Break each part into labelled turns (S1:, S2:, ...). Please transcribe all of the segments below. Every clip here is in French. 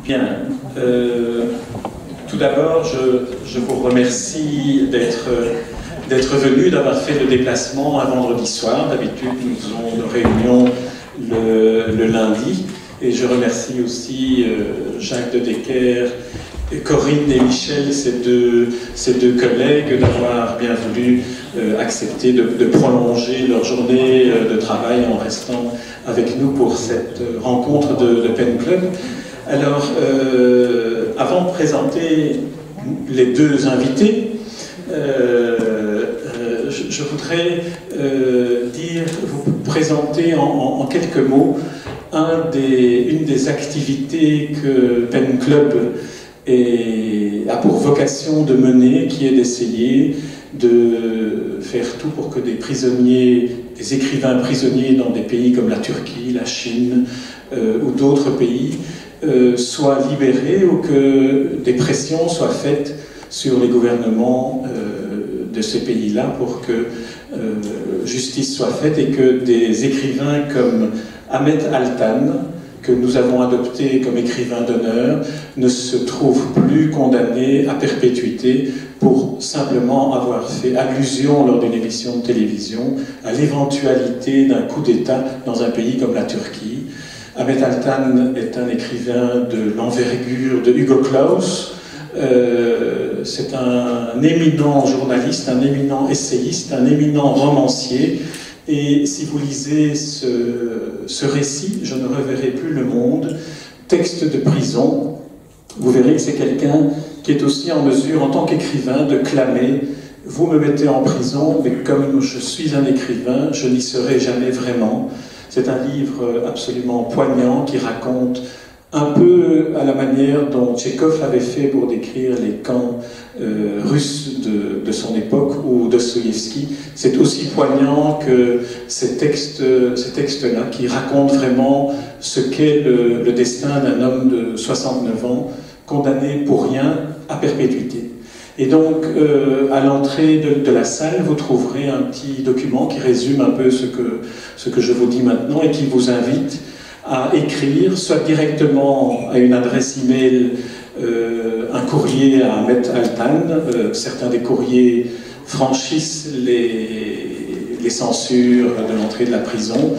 S1: Bien. Tout d'abord, je vous remercie d'être venu, d'avoir fait le déplacement un vendredi soir. D'habitude, nous faisons nos réunions le lundi. Et je remercie aussi Jacques de Decker, Corinne et Michel, ces deux collègues, d'avoir bien voulu accepter de prolonger leur journée de travail en restant avec nous pour cette rencontre de Pen Club. Alors, avant de présenter les deux invités, je voudrais vous présenter en quelques mots une des activités que Pen Club a pour vocation de mener, qui est d'essayer de faire tout pour que des écrivains prisonniers dans des pays comme la Turquie, la Chine ou d'autres pays soient libérés, ou que des pressions soient faites sur les gouvernements de ces pays-là pour que justice soit faite et que des écrivains comme Ahmet Altan, que nous avons adopté comme écrivain d'honneur, ne se trouve plus condamné à perpétuité pour simplement avoir fait allusion lors d'une émission de télévision à l'éventualité d'un coup d'État dans un pays comme la Turquie. Ahmet Altan est un écrivain de l'envergure de Hugo Claus. C'est un éminent journaliste, un éminent essayiste, un éminent romancier. Et si vous lisez ce récit, Je ne reverrai plus le monde, texte de prison, vous verrez que c'est quelqu'un qui est aussi en mesure, en tant qu'écrivain, de clamer « Vous me mettez en prison, mais comme je suis un écrivain, je n'y serai jamais vraiment ». C'est un livre absolument poignant qui raconte un peu à la manière dont Tchekhov avait fait pour décrire les camps russes de son époque, ou Dostoïevski. C'est aussi poignant que ces textes-là qui racontent vraiment ce qu'est le destin d'un homme de 69 ans condamné pour rien à perpétuité. Et donc, à l'entrée de la salle, vous trouverez un petit document qui résume un peu ce que je vous dis maintenant et qui vous invite à écrire, soit directement à une adresse email, un courrier à Ahmet Altan. Certains des courriers franchissent les censures de l'entrée de la prison,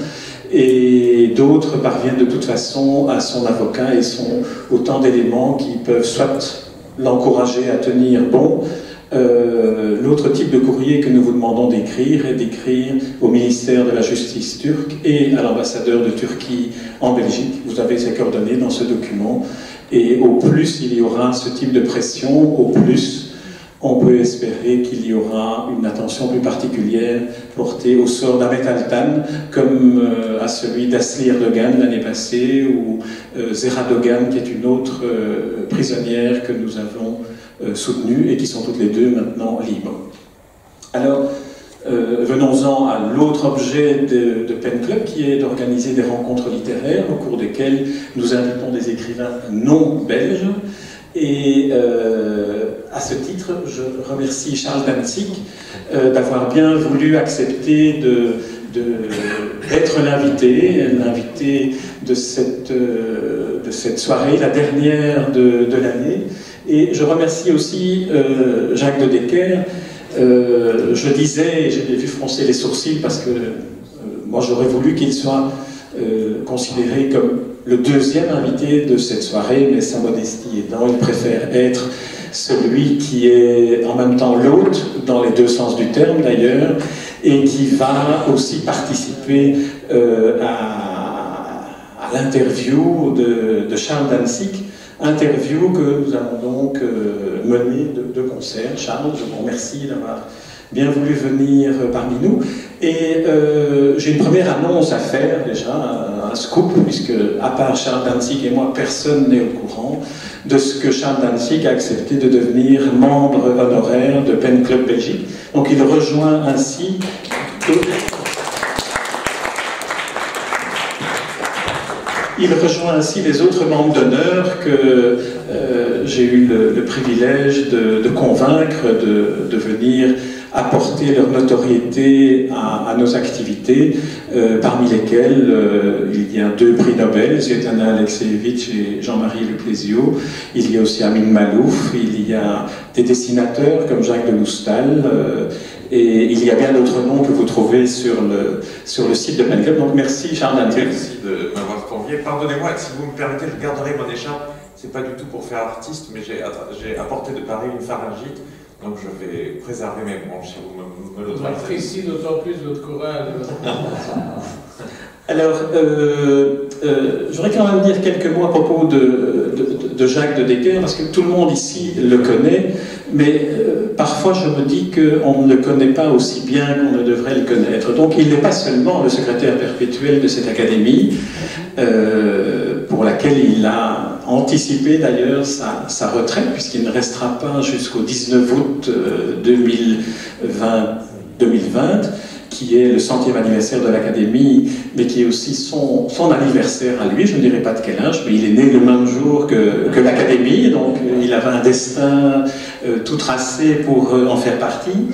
S1: et d'autres parviennent de toute façon à son avocat, et sont autant d'éléments qui peuvent soit l'encourager à tenir bon. L'autre type de courrier que nous vous demandons d'écrire est d'écrire au ministère de la Justice turc et à l'ambassadeur de Turquie en Belgique. Vous avez ses coordonnées dans ce document, et au plus il y aura ce type de pression, au plus on peut espérer qu'il y aura une attention plus particulière portée au sort d'Ahmet Altan, comme à celui d'Asli Erdogan l'année passée, ou Zehra Dogan, qui est une autre prisonnière que nous avons soutenues, et qui sont toutes les deux maintenant libres. Alors, venons-en à l'autre objet de Pen Club, qui est d'organiser des rencontres littéraires au cours desquelles nous invitons des écrivains non belges. Et à ce titre, je remercie Charles Danzig d'avoir bien voulu accepter d'être l'invité de cette soirée, la dernière de l'année. Et je remercie aussi Jacques de Decker. Je disais, et j'ai vu froncer les sourcils parce que moi j'aurais voulu qu'il soit considéré comme le deuxième invité de cette soirée, mais sa modestie aidant, il préfère être celui qui est en même temps l'hôte, dans les deux sens du terme d'ailleurs, et qui va aussi participer à l'interview de Charles Danzig, interview que nous allons donc mener de concert. Charles, je vous remercie d'avoir bien voulu venir parmi nous. Et j'ai une première annonce à faire déjà, un scoop, puisque à part Charles Danzig et moi, personne n'est au courant de ce que Charles Danzig a accepté de devenir membre honoraire de Pen Club Belgique. Donc il rejoint ainsi les autres membres d'honneur que j'ai eu le privilège de convaincre de venir apporté leur notoriété à nos activités, parmi lesquelles il y a 2 prix Nobel, Svetlana Alexievitch et Jean-Marie Leclésio. Il y a aussi Amin Malouf, il y a des dessinateurs comme Jacques de Loustal, et il y a bien d'autres noms que vous trouvez sur le site de Pen Club. Donc merci Charles Dantic.
S2: Merci de m'avoir convié. Pardonnez-moi, si vous me permettez, je garderai mon écharpe. C'est pas du tout pour faire artiste, mais j'ai apporté de Paris une pharyngite, donc je vais préserver mes bronches si vous me l'autorisez.
S3: J'apprécie d'autant plus votre courage.
S1: Alors, je voudrais quand même dire quelques mots à propos de Jacques de Decker, parce que tout le monde ici le connaît, mais parfois je me dis qu'on ne le connaît pas aussi bien qu'on ne devrait le connaître. Donc il n'est pas seulement le secrétaire perpétuel de cette académie, pour laquelle il a anticipé d'ailleurs sa retraite, puisqu'il ne restera pas jusqu'au 19 août 2020, qui est le 100e anniversaire de l'Académie, mais qui est aussi son anniversaire à lui. Je ne dirais pas de quel âge, mais il est né le même jour que l'Académie, donc il avait un destin tout tracé pour en faire partie.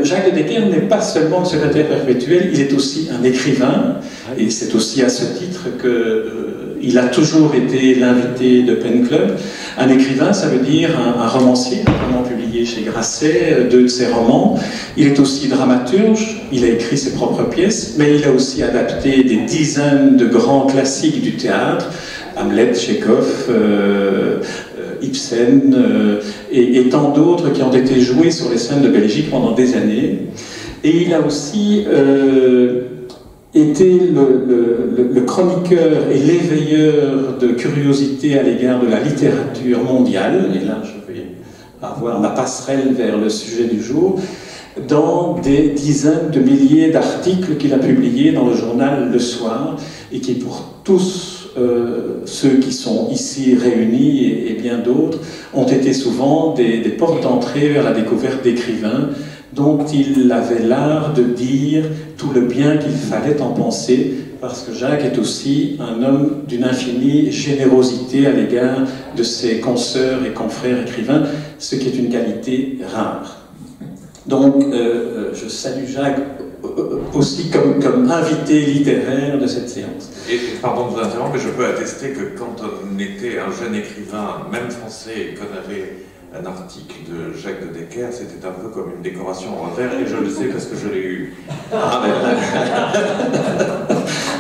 S1: Jacques de Decker n'est pas seulement le secrétaire perpétuel, il est aussi un écrivain, et c'est aussi à ce titre qu'il a toujours été l'invité de Pen Club. Un écrivain, ça veut dire un romancier, notamment publié chez Grasset, 2 de ses romans. Il est aussi dramaturge, il a écrit ses propres pièces, mais il a aussi adapté des dizaines de grands classiques du théâtre, Hamlet, Tchekhov, Ibsen, et tant d'autres qui ont été joués sur les scènes de Belgique pendant des années. Et il a aussi été le chroniqueur et l'éveilleur de curiosité à l'égard de la littérature mondiale, et là je vais avoir ma passerelle vers le sujet du jour, dans des dizaines de milliers d'articles qu'il a publiés dans le journal Le Soir, et qui pour tous ceux qui sont ici réunis et bien d'autres ont été souvent des portes d'entrée vers la découverte d'écrivains dont il avait l'art de dire tout le bien qu'il fallait en penser, parce que Jacques est aussi un homme d'une infinie générosité à l'égard de ses consoeurs et confrères écrivains, ce qui est une qualité rare. Donc, je salue Jacques aussi comme invité littéraire de cette séance.
S2: Et pardon de vous interrompre, mais je peux attester que quand on était un jeune écrivain, même français, et qu'on avait un article de Jacques de Decker, c'était un peu comme une décoration en revers, et je le sais parce que je l'ai eu.
S1: Ah, ben,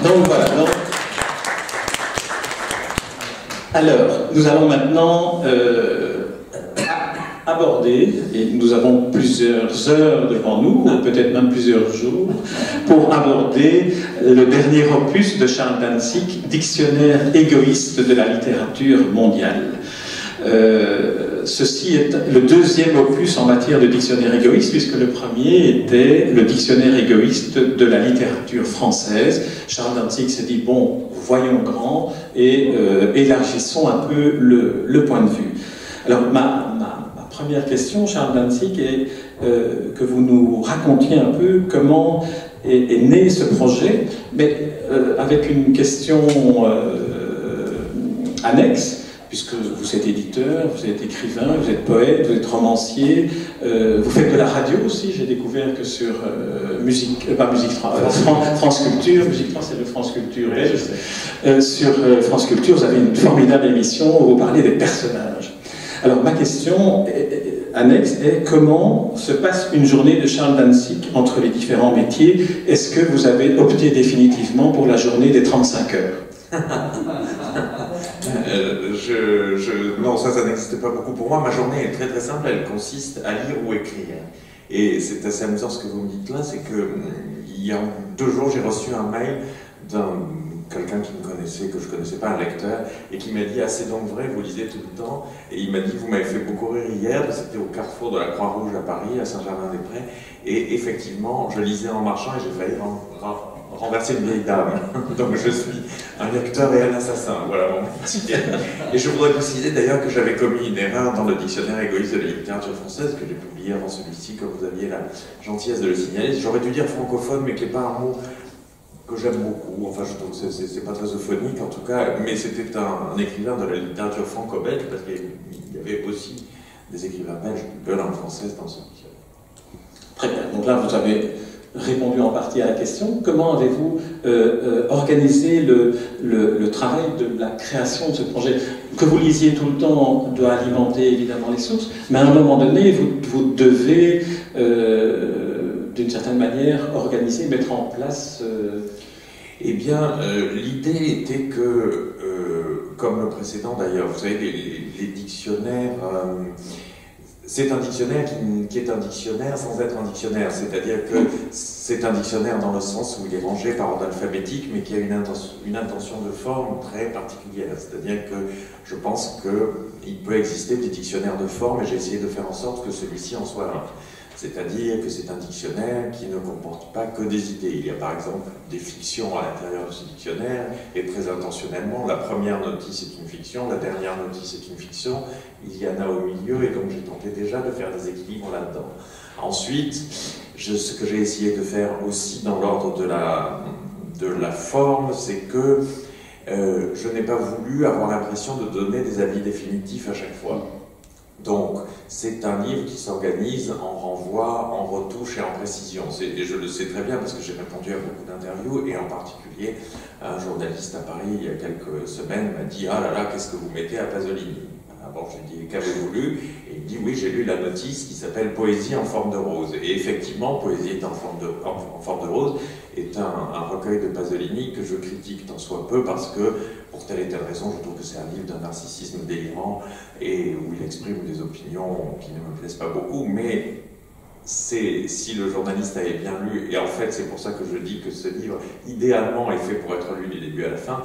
S1: donc voilà. Alors, nous allons maintenant aborder, et nous avons plusieurs heures devant nous, ou peut-être même plusieurs jours, pour aborder le dernier opus de Charles Dantzig, Dictionnaire égoïste de la littérature mondiale. Ceci est le 2e opus en matière de dictionnaire égoïste, puisque le premier était le dictionnaire égoïste de la littérature française. Charles Dantzig s'est dit, bon, voyons grand et élargissons un peu le point de vue. Alors, ma première question, Charles Dantzig, est que vous nous racontiez un peu comment est né ce projet, mais avec une question annexe, puisque vous êtes éditeur, vous êtes écrivain, vous êtes poète, vous êtes romancier, vous faites de la radio aussi. J'ai découvert que sur France Culture, Musique France, c'est le France Culture, sur France Culture, vous avez une formidable émission où vous parlez des personnages. Alors ma question annexe est comment se passe une journée de Charles Dantzig entre les différents métiers? Est-ce que vous avez opté définitivement pour la journée des 35 heures?
S2: Non, ça n'existe pas beaucoup pour moi. Ma journée est très très simple, elle consiste à lire ou écrire. Et c'est assez amusant ce que vous me dites là, c'est que il y a 2 jours, j'ai reçu un mail d'un quelqu'un qui me connaissait, que je ne connaissais pas, un lecteur, et qui m'a dit « Ah, c'est donc vrai, vous lisez tout le temps ?» Et il m'a dit « Vous m'avez fait beaucoup rire hier, c'était au carrefour de la Croix-Rouge à Paris, à Saint-Germain-des-Prés, et effectivement, je lisais en marchant et j'ai failli renverser une vieille dame. Donc je suis un lecteur et un assassin, voilà mon métier. Et je voudrais préciser d'ailleurs que j'avais commis une erreur dans le dictionnaire égoïste de la littérature française, que j'ai publié avant celui-ci, comme vous aviez la gentillesse de le signaler. J'aurais dû dire francophone, mais qui n'est pas un mot que j'aime beaucoup, enfin je trouve que c'est pas très euphonique en tout cas, mais c'était un écrivain de la littérature franco-belge, parce qu'il y avait aussi des écrivains belges de langue française dans ce dictionnaire.
S1: Donc là, vous avez répondu en partie à la question. Comment avez-vous organisé le travail de la création de ce projet? Que vous lisiez tout le temps doit alimenter évidemment les sources, mais à un moment donné, vous devez, d'une certaine manière, organiser, mettre en place...
S2: Eh bien, l'idée était que, comme le précédent d'ailleurs, vous savez, les dictionnaires... c'est un dictionnaire qui est un dictionnaire sans être un dictionnaire, c'est-à-dire que c'est un dictionnaire dans le sens où il est rangé par ordre alphabétique, mais qui a une intention de forme très particulière. C'est-à-dire que je pense qu'il peut exister des dictionnaires de forme, et j'ai essayé de faire en sorte que celui-ci en soit un. C'est-à-dire que c'est un dictionnaire qui ne comporte pas que des idées. Il y a par exemple des fictions à l'intérieur de ce dictionnaire, et très intentionnellement, la première notice est une fiction, la dernière notice est une fiction, il y en a au milieu, et donc j'ai tenté déjà de faire des équilibres là-dedans. Ensuite, ce que j'ai essayé de faire aussi dans l'ordre de la forme, c'est que je n'ai pas voulu avoir l'impression de donner des avis définitifs à chaque fois. Donc, c'est un livre qui s'organise en renvoi, en retouche et en précision. Et je le sais très bien parce que j'ai répondu à beaucoup d'interviews, et en particulier, un journaliste à Paris, il y a quelques semaines, m'a dit « Ah là là, qu'est-ce que vous mettez à Pasolini ?» Alors je lui ai dit « Qu'avez-vous lu ?» Et il me dit « Oui, j'ai lu la notice qui s'appelle « Poésie en forme de rose ». Et effectivement, « Poésie en forme de rose » est un recueil de Pasolini que je critique tant soit peu parce que, pour telle et telle raison, je trouve que c'est un livre d'un narcissisme délirant et où il exprime des opinions qui ne me plaisent pas beaucoup, mais si le journaliste avait bien lu, et en fait c'est pour ça que je dis que ce livre, idéalement, est fait pour être lu du début à la fin.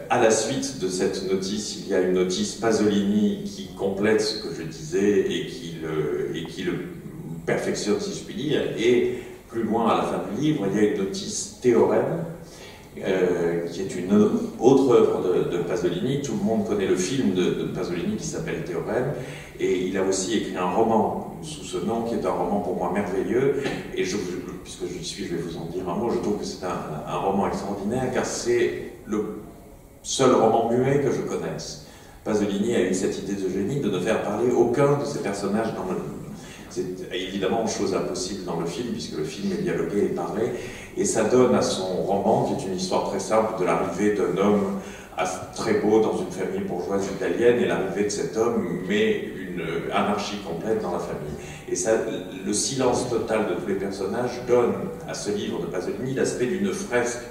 S2: À la suite de cette notice, il y a une notice Pasolini qui complète ce que je disais et qui le perfectionne, si je puis dire, et plus loin, à la fin du livre, il y a une notice Théorème, qui est une autre œuvre de Pasolini. Tout le monde connaît le film de Pasolini qui s'appelle Théorème, et il a aussi écrit un roman sous ce nom, qui est un roman pour moi merveilleux, et puisque je suis, je vais vous en dire un mot. Je trouve que c'est un roman extraordinaire, car c'est le seul roman muet que je connaisse. Pasolini a eu cette idée de génie de ne faire parler aucun de ses personnages dans le livre. C'est évidemment une chose impossible dans le film, puisque le film est dialogué et parlé, et ça donne à son roman, qui est une histoire très simple de l'arrivée d'un homme très beau dans une famille bourgeoise italienne, et l'arrivée de cet homme met une anarchie complète dans la famille. Et ça, le silence total de tous les personnages donne à ce livre de Pasolini l'aspect d'une fresque,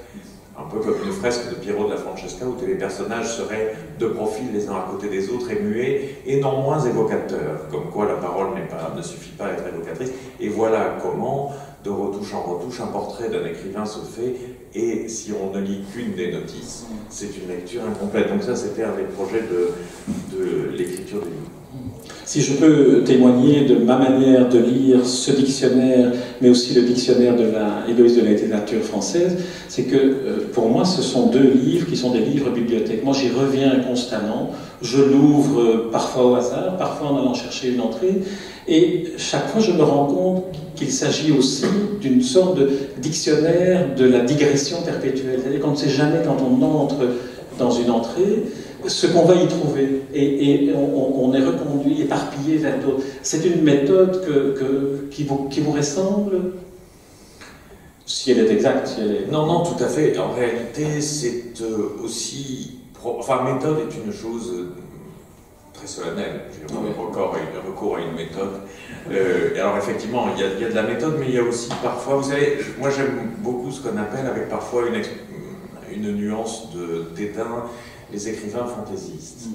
S2: un peu comme une fresque de Piero della Francesca, où tous les personnages seraient de profil les uns à côté des autres, et muets, et non moins évocateurs, comme quoi la parole ne suffit pas à être évocatrice. Et voilà comment, de retouche en retouche, un portrait d'un écrivain se fait, et si on ne lit qu'une des notices, c'est une lecture incomplète. Donc ça, c'était un des projets de l'écriture du livre.
S1: Si je peux témoigner de ma manière de lire ce dictionnaire, mais aussi le dictionnaire de l'égoïsme de la littérature française, c'est que pour moi, ce sont deux livres qui sont des livres bibliothèques. Moi, j'y reviens constamment. Je l'ouvre parfois au hasard, parfois en allant chercher une entrée, et chaque fois, je me rends compte qu'il s'agit aussi d'une sorte de dictionnaire de la digression perpétuelle. C'est-à-dire qu'on ne sait jamais, quand on entre dans une entrée, ce qu'on va y trouver, et on est reconduit, éparpillé vers d'autres. C'est une méthode qui vous ressemble, si elle est exacte, si elle est...
S2: Non, non, tout à fait. En réalité, c'est aussi... Enfin, méthode est une chose très solennelle. J'ai recours à une méthode. Alors, effectivement, il y a de la méthode, mais il y a aussi parfois... Vous savez, moi, j'aime beaucoup ce qu'on appelle, avec parfois une nuance de dédain, les écrivains fantaisistes.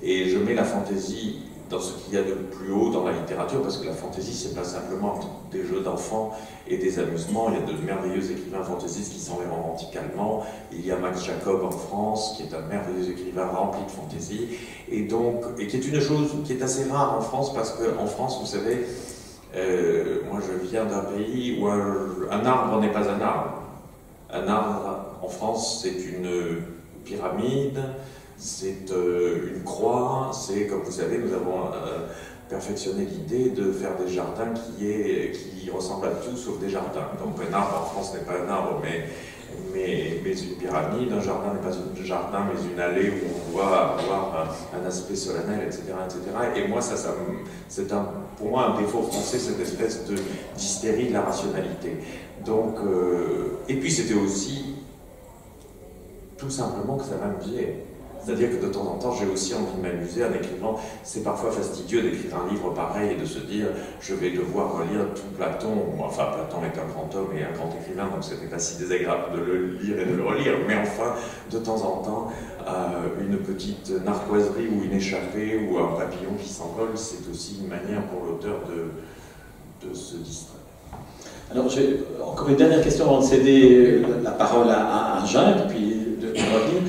S2: Et je mets la fantaisie dans ce qu'il y a de plus haut dans la littérature, parce que la fantaisie, c'est pas simplement des jeux d'enfants et des amusements. Il y a de merveilleux écrivains fantaisistes qui sont les romantiques allemands. Il y a Max Jacob en France, qui est un merveilleux écrivain rempli de fantaisie, et qui est une chose qui est assez rare en France, parce qu'en France, vous savez, moi je viens d'un pays où un arbre n'est pas un arbre. Un arbre, en France, c'est une pyramide, c'est une croix, c'est, comme vous savez, nous avons perfectionné l'idée de faire des jardins qui ressemblent à tout sauf des jardins. Donc un arbre en France n'est pas un arbre, mais une pyramide, un jardin n'est pas un jardin, mais une allée où on doit avoir un aspect solennel, etc., etc. Et moi, c'est pour moi un défaut français, cette espèce d'hystérie de la rationalité. Donc, et puis c'était aussi tout simplement que ça m'amusait. C'est-à-dire que de temps en temps, j'ai aussi envie de m'amuser en écrivant. C'est parfois fastidieux d'écrire un livre pareil et de se dire je vais devoir relire tout Platon. Enfin, Platon est un grand homme et un grand écrivain, donc c'était pas si désagréable de le lire et de le relire. Mais enfin, de temps en temps, une petite narquoiserie ou une échappée ou un papillon qui s'envole, c'est aussi une manière pour l'auteur de se distraire.
S1: Alors, j'ai encore une dernière question avant de céder la parole à Jacques, puis de revenir.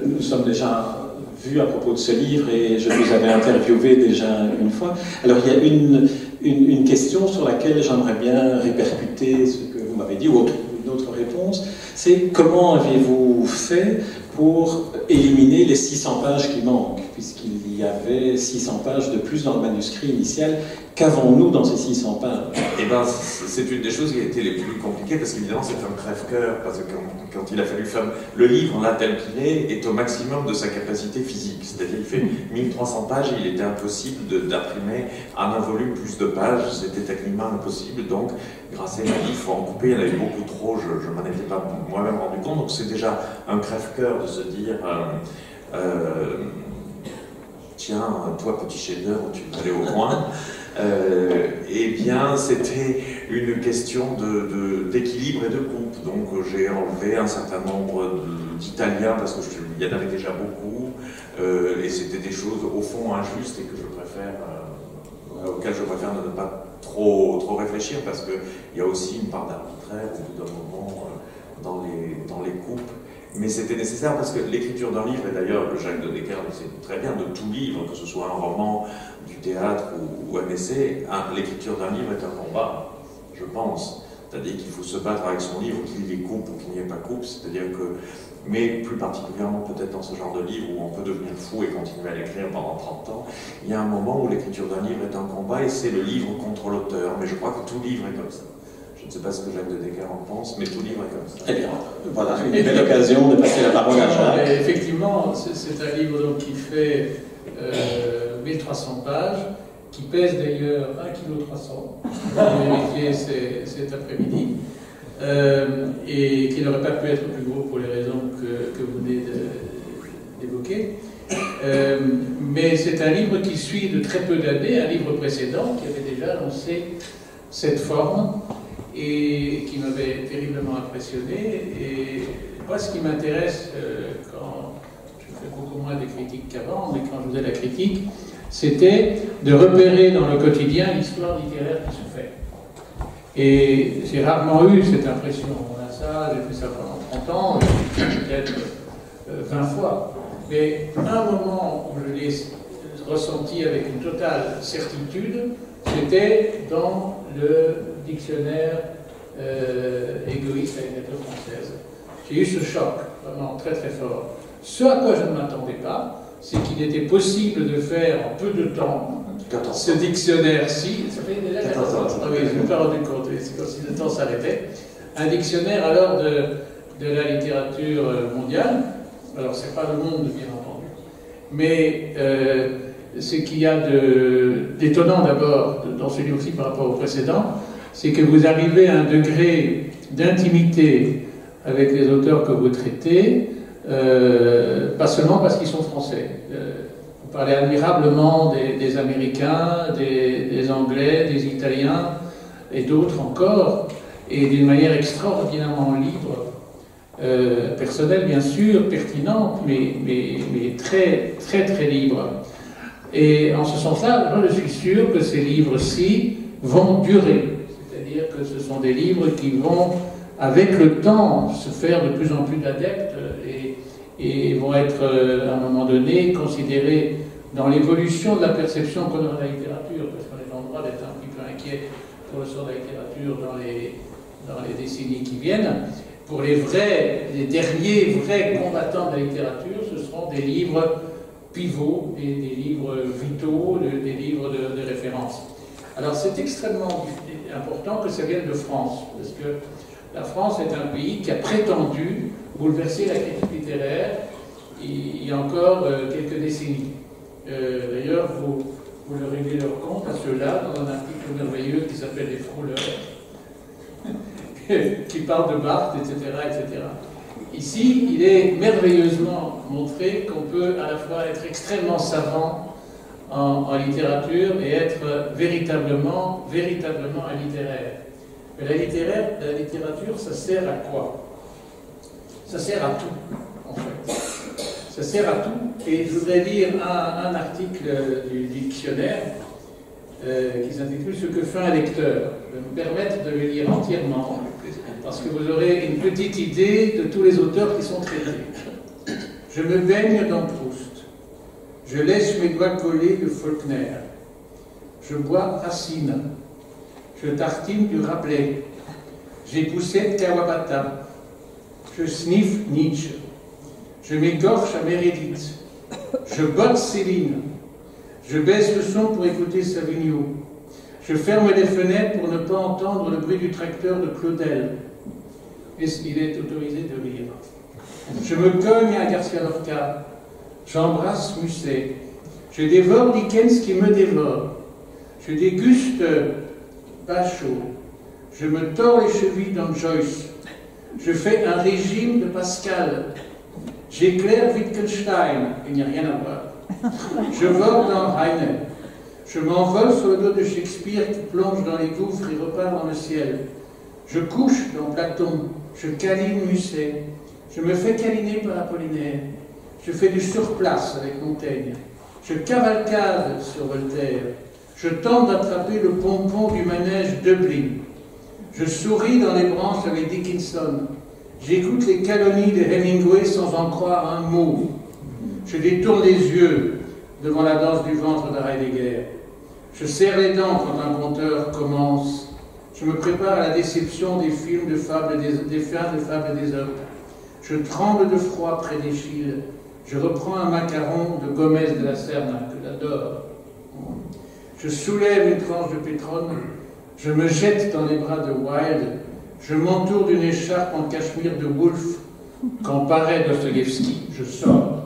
S1: Nous sommes déjà vus à propos de ce livre et je vous avais interviewé déjà une fois. Alors, il y a une question sur laquelle j'aimerais bien répercuter ce que vous m'avez dit, ou une autre réponse. C'est comment avez-vous fait pour éliminer les 600 pages qui manquent, puisqu'il y avait 600 pages de plus dans le manuscrit initial. Qu'avons-nous dans ces 600 pages?
S2: Eh bien, c'est une des choses qui a été les plus compliquées, parce qu'évidemment, c'est un crève-cœur, parce que quand il a fallu faire... Le livre, là, tel qu'il est au maximum de sa capacité physique. C'est-à-dire, il fait 1300 pages et il était impossible d'imprimer en un volume plus de pages. C'était techniquement impossible, donc, grâce à Emily, il faut en couper. Il y en avait beaucoup trop, je m'en étais pas moi-même rendu compte. Donc, c'est déjà un crève-cœur de se dire... tiens, toi, petit chef-d'œuvre, tu vas aller au loin. Eh bien, c'était une question d'équilibre et de coupe. Donc, j'ai enlevé un certain nombre d'Italiens parce qu'il y en avait déjà beaucoup, et c'était des choses au fond injustes et que je préfère, auxquelles je préfère ne pas trop réfléchir, parce qu'il y a aussi une part d'arbitraire au bout d'un moment dans les coupes. Mais c'était nécessaire parce que l'écriture d'un livre, et d'ailleurs Jacques de Decker le sait très bien, de tout livre, que ce soit un roman, du théâtre ou un essai, l'écriture d'un livre est un combat, je pense. C'est-à-dire qu'il faut se battre avec son livre, qu'il y ait coupe ou qu'il n'y ait pas coupe. C'est-à-dire que, mais plus particulièrement peut-être dans ce genre de livre où on peut devenir fou et continuer à l'écrire pendant 30 ans, il y a un moment où l'écriture d'un livre est un combat et c'est le livre contre l'auteur. Mais je crois que tout livre est comme ça. Je ne sais pas ce que Jacques de Decker en pense, mais tout livre est comme ça.
S1: Eh bien, voilà une belle occasion de passer la parole à Jacques.
S3: Effectivement, c'est un livre donc, qui fait 1300 pages, qui pèse d'ailleurs 1,3 kg. J'ai vérifié cet après-midi, et qui n'aurait pas pu être plus gros pour les raisons que vous venez d'évoquer. Mais c'est un livre qui suit de très peu d'années un livre précédent qui avait déjà annoncé cette forme et qui m'avait terriblement impressionné. Et moi, ce qui m'intéresse quand je fais beaucoup moins de critiques qu'avant, mais quand je faisais la critique, c'était de repérer dans le quotidien l'histoire littéraire qui se fait. Et j'ai rarement eu cette impression. On a ça, j'ai fait ça pendant 30 ans, peut-être 20 fois. Mais un moment où je l'ai ressenti avec une totale certitude, c'était dans le dictionnaire égoïste à une lettre française. J'ai eu ce choc, vraiment très très fort. Ce à quoi je ne m'attendais pas, c'est qu'il était possible de faire en peu de temps ce dictionnaire-ci. Ça fait déjà 14 ans. Ah oui, je ne me suis pas rendu compte, c'est comme si le temps s'arrêtait. Un dictionnaire alors de la littérature mondiale. Alors, ce n'est pas le monde, bien entendu. Mais ce qu'il y a d'étonnant d'abord dans ce livre-ci par rapport au précédent, c'est que vous arrivez à un degré d'intimité avec les auteurs que vous traitez, pas seulement parce qu'ils sont français. Vous parlez admirablement des Américains, des Anglais, des Italiens et d'autres encore, et d'une manière extraordinairement libre, personnelle bien sûr, pertinente, mais très très très libre. Et en ce sens-là, je suis sûr que ces livres-ci vont durer. C'est-à-dire que ce sont des livres qui vont, avec le temps, se faire de plus en plus d'adeptes et vont être, à un moment donné, considérés dans l'évolution de la perception qu'on a de la littérature, parce qu'on est en droit d'être un petit peu inquiet pour le sort de la littérature dans les décennies qui viennent. Pour les derniers vrais combattants de la littérature, ce seront des livres pivots, des livres vitaux, des livres de référence. Alors c'est extrêmement important que ça vienne de France, parce que la France est un pays qui a prétendu bouleverser la critique littéraire il y a encore quelques décennies. D'ailleurs, pour leur régler leur compte à ceux-là, dans un article merveilleux qui s'appelle Les Frôleurs, qui parle de Barthes, etc., etc. Ici, il est merveilleusement montré qu'on peut à la fois être extrêmement savant en littérature et être véritablement littéraire. Mais la littérature, ça sert à quoi? Ça sert à tout, en fait. Ça sert à tout. Et je voudrais lire un article du dictionnaire qui s'intitule « Ce que fait un lecteur ». Je vais me permettre de le lire entièrement, parce que vous aurez une petite idée de tous les auteurs qui sont traités. Je me baigne dans Proust. Je laisse mes doigts coller de Faulkner. Je bois Racine. Je tartine du Rabelais. J'époussette Kawabata. Je sniffe Nietzsche. Je m'égorge à Meredith. Je botte Céline. Je baisse le son pour écouter Savigno. Je ferme les fenêtres pour ne pas entendre le bruit du tracteur de Claudel. Il est autorisé de lire. Je me cogne à Garcia Lorca. J'embrasse Musset. Je dévore Dickens qui me dévore. Je déguste Bachot. Je me tords les chevilles dans Joyce. Je fais un régime de Pascal. J'éclaire Wittgenstein. Il n'y a rien à voir. Je vole dans Heine. Je m'envole sur le dos de Shakespeare qui plonge dans les gouffres et repart dans le ciel. Je couche dans Platon. Je câline Musset. Je me fais câliner par Apollinaire. Je fais du surplace avec Montaigne. Je cavalcade sur Voltaire. Je tente d'attraper le pompon du manège Dublin. Je souris dans les branches avec Dickinson. J'écoute les calomnies de Hemingway sans en croire un mot. Je détourne les yeux devant la danse du ventre de Heidegger. Je serre les dents quand un conteur commence. Je me prépare à la déception des films de fables des fins de fables des hommes. Je tremble de froid près d'Eschyle. Je reprends un macaron de Gomez de la Serna, que j'adore. Je soulève une tranche de pétrone. Je me jette dans les bras de Wilde. Je m'entoure d'une écharpe en cachemire de Woolf. Quand paraît Dostoïevski, je sors.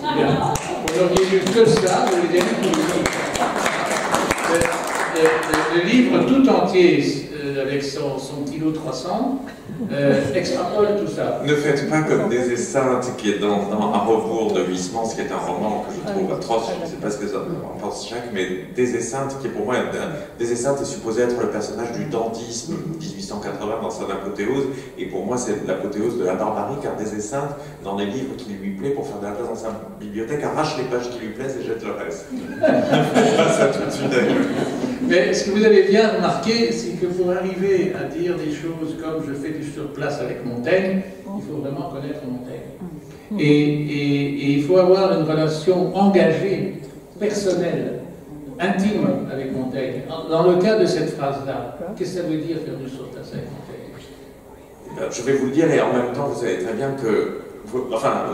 S3: Bien. Vous n'auriez lu que ça, vous l'avez lu le livre tout entier, avec son kilo 300, extrapole tout ça.
S2: Ne faites pas comme Des Esseintes, qui est dans Un rebours de Huysmans, qui est un roman que je trouve atroce, je ne sais pas ce que ça en pense chaque, mais Des Esseintes, qui est pour moi, Des Esseintes est supposé être le personnage du dandysme 1880 dans son apothéose, et pour moi c'est l'apothéose de la barbarie, car Des Esseintes, dans les livres qui lui plaît, pour faire de la place dans sa bibliothèque, arrache les pages qui lui plaisent et jette le reste. Ne faites pas ça tout de suite avec lui.
S3: Mais ce que vous avez bien remarqué, c'est que pour arriver à dire des choses comme je fais du surplace avec Montaigne, il faut vraiment connaître Montaigne. Et il faut avoir une relation engagée, personnelle, intime avec Montaigne. Dans le cas de cette phrase-là, qu'est-ce que ça veut dire faire du surplace avec Montaigne?
S2: Je vais vous le dire, et en même temps, vous savez très bien que, enfin,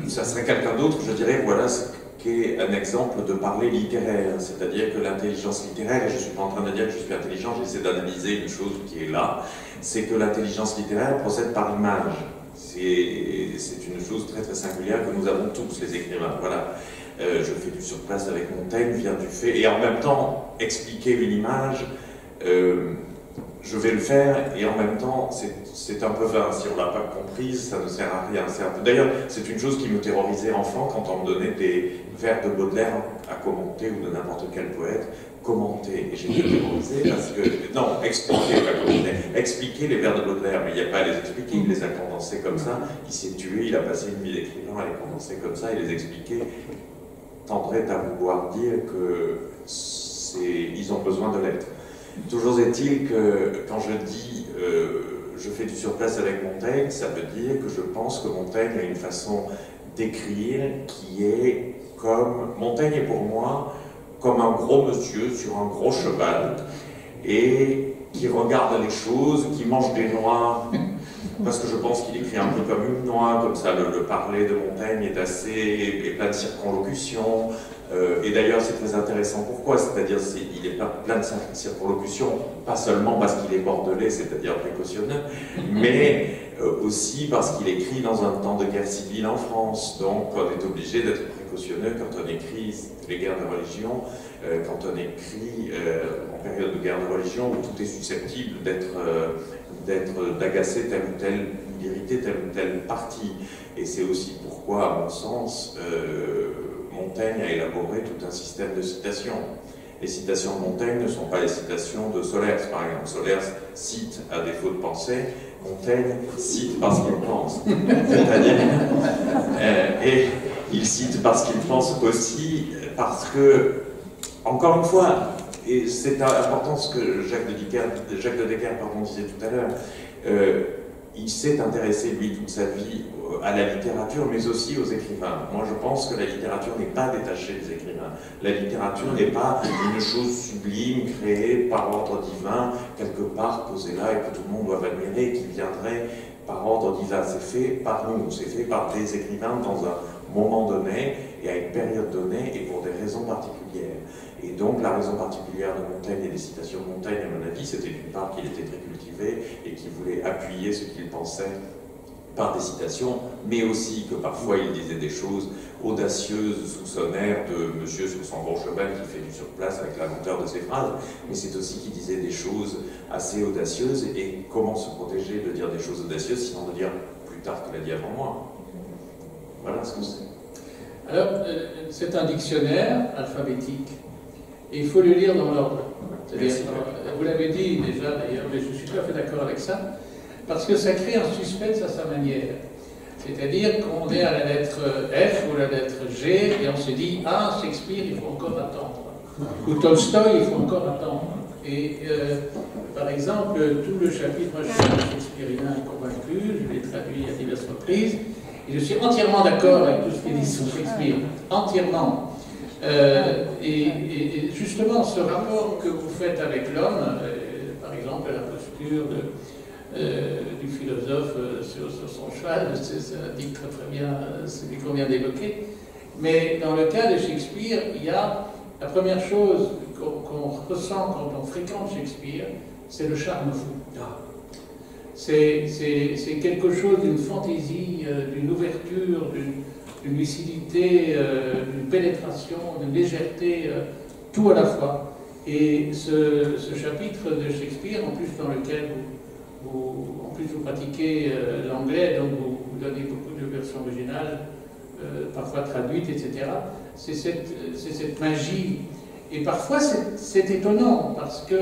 S2: ça serait quelqu'un d'autre, je dirais, voilà ce qu'est un exemple de parler littéraire, c'est-à-dire que l'intelligence littéraire, et je ne suis pas en train de dire que je suis intelligent, j'essaie d'analyser une chose qui est là, c'est que l'intelligence littéraire procède par image. C'est une chose très très singulière que nous avons tous, les écrivains. Voilà. Je fais du surplace avec Montaigne, vient du fait, et en même temps, expliquer une image, je vais le faire, et en même temps, c'est un peu vain. Si on ne l'a pas comprise, ça ne sert à rien. D'ailleurs, c'est une chose qui me terrorisait enfant quand on me donnait des vers de Baudelaire à commenter, ou de n'importe quel poète, commenter. Et j'étais terrorisé parce que... Non, expliquer, pas commenter. Expliquer les vers de Baudelaire, mais il n'y a pas à les expliquer, il les a condensés comme ça. Il s'est tué, il a passé une vie d'écrivain à les condenser comme ça, et les expliquer tendrait à vouloir dire qu'ils ont besoin de l'être. Toujours est-il que quand je dis je fais du surplace avec Montaigne, ça veut dire que je pense que Montaigne a une façon d'écrire qui est comme... Montaigne est pour moi comme un gros monsieur sur un gros cheval et qui regarde les choses, qui mange des noix, parce que je pense qu'il écrit un peu comme une noix, comme ça le parler de Montaigne est assez... plein de circonlocutions. Et d'ailleurs, c'est très intéressant. Pourquoi? C'est-à-dire il est plein de circonlocutions, pas seulement parce qu'il est bordelais, c'est-à-dire précautionneux, mais aussi parce qu'il écrit dans un temps de guerre civile en France. Donc, on est obligé d'être précautionneux précautionneux quand on écrit les guerres de religion, quand on écrit en période de guerre de religion où tout est susceptible d'agacer telle ou telle, d'irriter telle ou telle partie. Et c'est aussi pourquoi, à mon sens, Montaigne a élaboré tout un système de citations. Les citations de Montaigne ne sont pas les citations de Solers, par exemple. Solers cite à défaut de pensée, Montaigne cite parce qu'il pense. C'est-à-dire, et il cite parce qu'il pense aussi, parce que, encore une fois, et c'est important ce que Jacques de Decker disait tout à l'heure, il s'est intéressé, lui, toute sa vie à la littérature, mais aussi aux écrivains. Moi, je pense que la littérature n'est pas détachée des écrivains. La littérature n'est pas une chose sublime, créée par ordre divin, quelque part posée là, et que tout le monde doit admirer, qui viendrait par ordre divin. C'est fait par nous, c'est fait par des écrivains dans un moment donné, et à une période donnée, et pour des raisons particulières. Et donc, la raison particulière de Montaigne et des citations de Montaigne, à mon avis, c'était d'une part qu'il était très cultivé et qu'il voulait appuyer ce qu'il pensait par des citations, mais aussi que parfois il disait des choses audacieuses sous son air de monsieur sur son bon cheval qui fait du surplace avec la lenteur de ses phrases, mais c'est aussi qu'il disait des choses assez audacieuses, et comment se protéger de dire des choses audacieuses, sinon de dire plus tard qu'il a dit avant moi. Voilà ce que c'est.
S3: Alors, c'est un dictionnaire alphabétique, et il faut le lire dans l'ordre. Vous l'avez dit déjà d'ailleurs, mais je suis tout à fait d'accord avec ça, parce que ça crée un suspense à sa manière. C'est-à-dire qu'on est à la lettre F ou la lettre G, et on se dit « Ah, Shakespeare, il faut encore attendre ». Ou Tolstoï, il faut encore attendre. Et par exemple, tout le chapitre, moi je suis un shakespearien convaincu, je l'ai traduit à diverses reprises, et je suis entièrement d'accord avec tout ce qu'il dit sur Shakespeare. Entièrement. Et justement, ce rapport que vous faites avec l'homme, par exemple la posture du philosophe sur son cheval, ça dit très très bien ce qu'il convient d'évoquer. Mais dans le cas de Shakespeare, il y a la première chose qu'on ressent quand on fréquente Shakespeare, c'est le charme fou. C'est quelque chose d'une fantaisie, d'une ouverture, d'une lucidité, d'une pénétration, d'une légèreté, tout à la fois. Et ce chapitre de Shakespeare, en plus dans lequel vous pratiquez l'anglais, donc vous donnez beaucoup de versions originales, parfois traduites, etc. C'est cette magie. Et parfois c'est étonnant, parce que,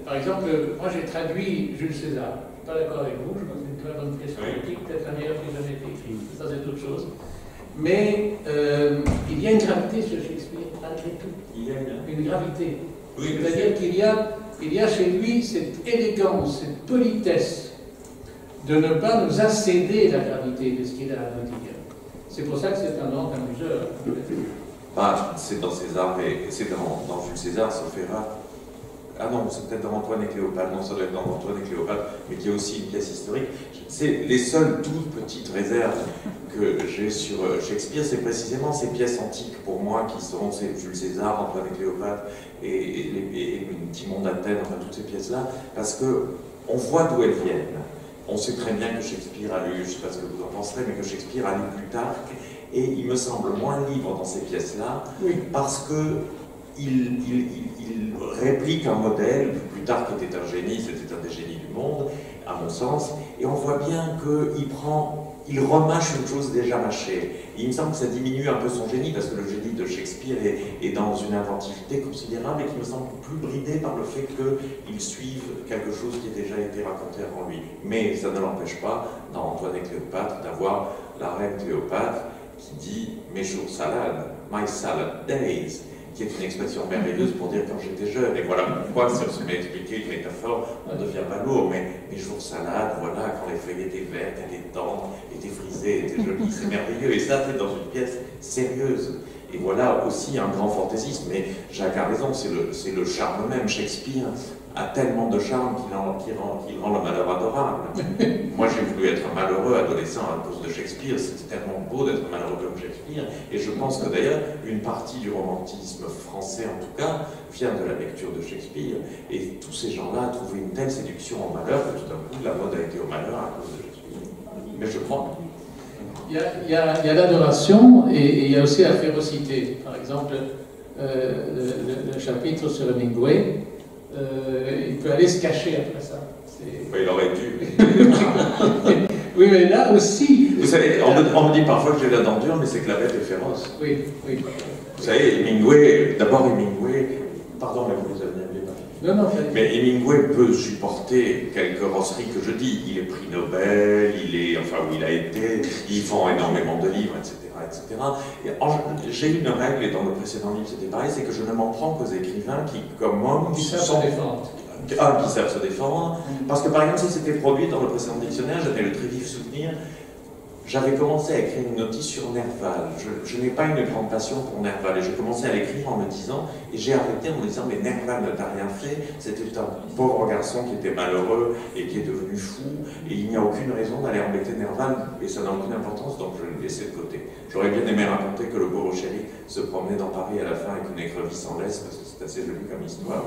S3: par exemple, moi j'ai traduit Jules César. Je ne suis pas d'accord avec vous, je pense que c'est une très bonne pièce politique, peut-être la meilleure qui ait jamais été écrite, ça c'est autre chose. Mais il y a une gravité sur Shakespeare, malgré tout.
S2: Il y a
S3: une gravité.
S2: Oui,
S3: c'est-à-dire qu'il y a chez lui cette élégance, cette politesse de ne pas nous accéder la gravité de ce qu'il a à nous dire. C'est pour ça que c'est un grand amuseur.
S2: C'est dans César, et c'est dans Jules César, sauf erreur. Ah non, c'est peut-être dans Antoine et Cléopâtre, non, ça doit être dans Antoine et Cléopâtre, mais qui est aussi une pièce historique. C'est les seules toutes petites réserves que j'ai sur Shakespeare, c'est précisément ces pièces antiques pour moi qui sont Jules César, Antoine et Cléopâtre et Timon d'Athènes, enfin toutes ces pièces-là, parce que on voit d'où elles viennent. On sait très bien que Shakespeare a lu, je ne sais pas ce que vous en penserez, mais que Shakespeare a lu Plutarque, et il me semble moins libre dans ces pièces-là, oui, parce que il réplique un modèle. Plutarque était un génie, c'était un des génies du monde, à mon sens, et on voit bien qu'il remâche une chose déjà mâchée. Et il me semble que ça diminue un peu son génie, parce que le génie de Shakespeare est dans une inventivité considérable et qui me semble plus bridé par le fait qu'il suive quelque chose qui a déjà été raconté avant lui. Mais ça ne l'empêche pas, dans Antoine et Cléopâtre, d'avoir la reine Cléopâtre qui dit « mes jours salades, my salad days », qui est une expression merveilleuse pour dire quand j'étais jeune. Et voilà pourquoi, si on se met à expliquer une métaphore, on ne devient pas lourd, mais mes jours salades, voilà, quand les feuilles étaient vertes, étaient tendres, étaient frisées, étaient jolies, c'est merveilleux. Et ça, c'est dans une pièce sérieuse. Et voilà aussi un grand fantaisiste, mais Jacques a raison, c'est le charme même. Shakespeare a tellement de charme qu'il rend le malheur adorable. Moi, j'ai voulu être un malheureux adolescent à cause de Shakespeare. C'était tellement beau d'être malheureux comme Shakespeare. Et je pense que d'ailleurs, une partie du romantisme français, en tout cas, vient de la lecture de Shakespeare. Et tous ces gens-là trouvaient une telle séduction au malheur que tout d'un coup, la mode a été au malheur à cause de Shakespeare. Mais je crois.
S3: Il y a l'adoration et il y a aussi la férocité. Par exemple, le chapitre sur Hemingway, il peut aller se cacher après ça.
S2: Il aurait dû.
S3: Oui, mais là aussi...
S2: Vous savez, on me dit parfois que j'ai la dent dure, mais c'est que la bête est féroce.
S3: Oui, oui.
S2: Vous savez, Hemingway, d'abord Hemingway, pardon, mais vous avez bien
S3: non, non,
S2: mais Hemingway peut supporter quelques rosseries que je dis. Il est prix Nobel, enfin où il a été, il vend énormément de livres, etc. etc. J'ai une règle, et dans le précédent livre c'était pareil, c'est que je ne m'en prends qu'aux écrivains qui, comme moi,
S3: qui savent se défendre.
S2: Qui savent se défendre. Parce que par exemple, si c'était produit dans le précédent dictionnaire, j'en ai le très vif souvenir. J'avais commencé à écrire une notice sur Nerval. Je n'ai pas une grande passion pour Nerval et j'ai commencé à l'écrire en me disant, et j'ai arrêté en me disant, mais Nerval ne t'a rien fait, c'était un pauvre garçon qui était malheureux et qui est devenu fou, et il n'y a aucune raison d'aller embêter Nerval, et ça n'a aucune importance, donc je l'ai laissé de côté. J'aurais bien aimé raconter que le pauvre chéri se promenait dans Paris à la fin avec une écrevisse en laisse, parce que c'est assez joli comme histoire.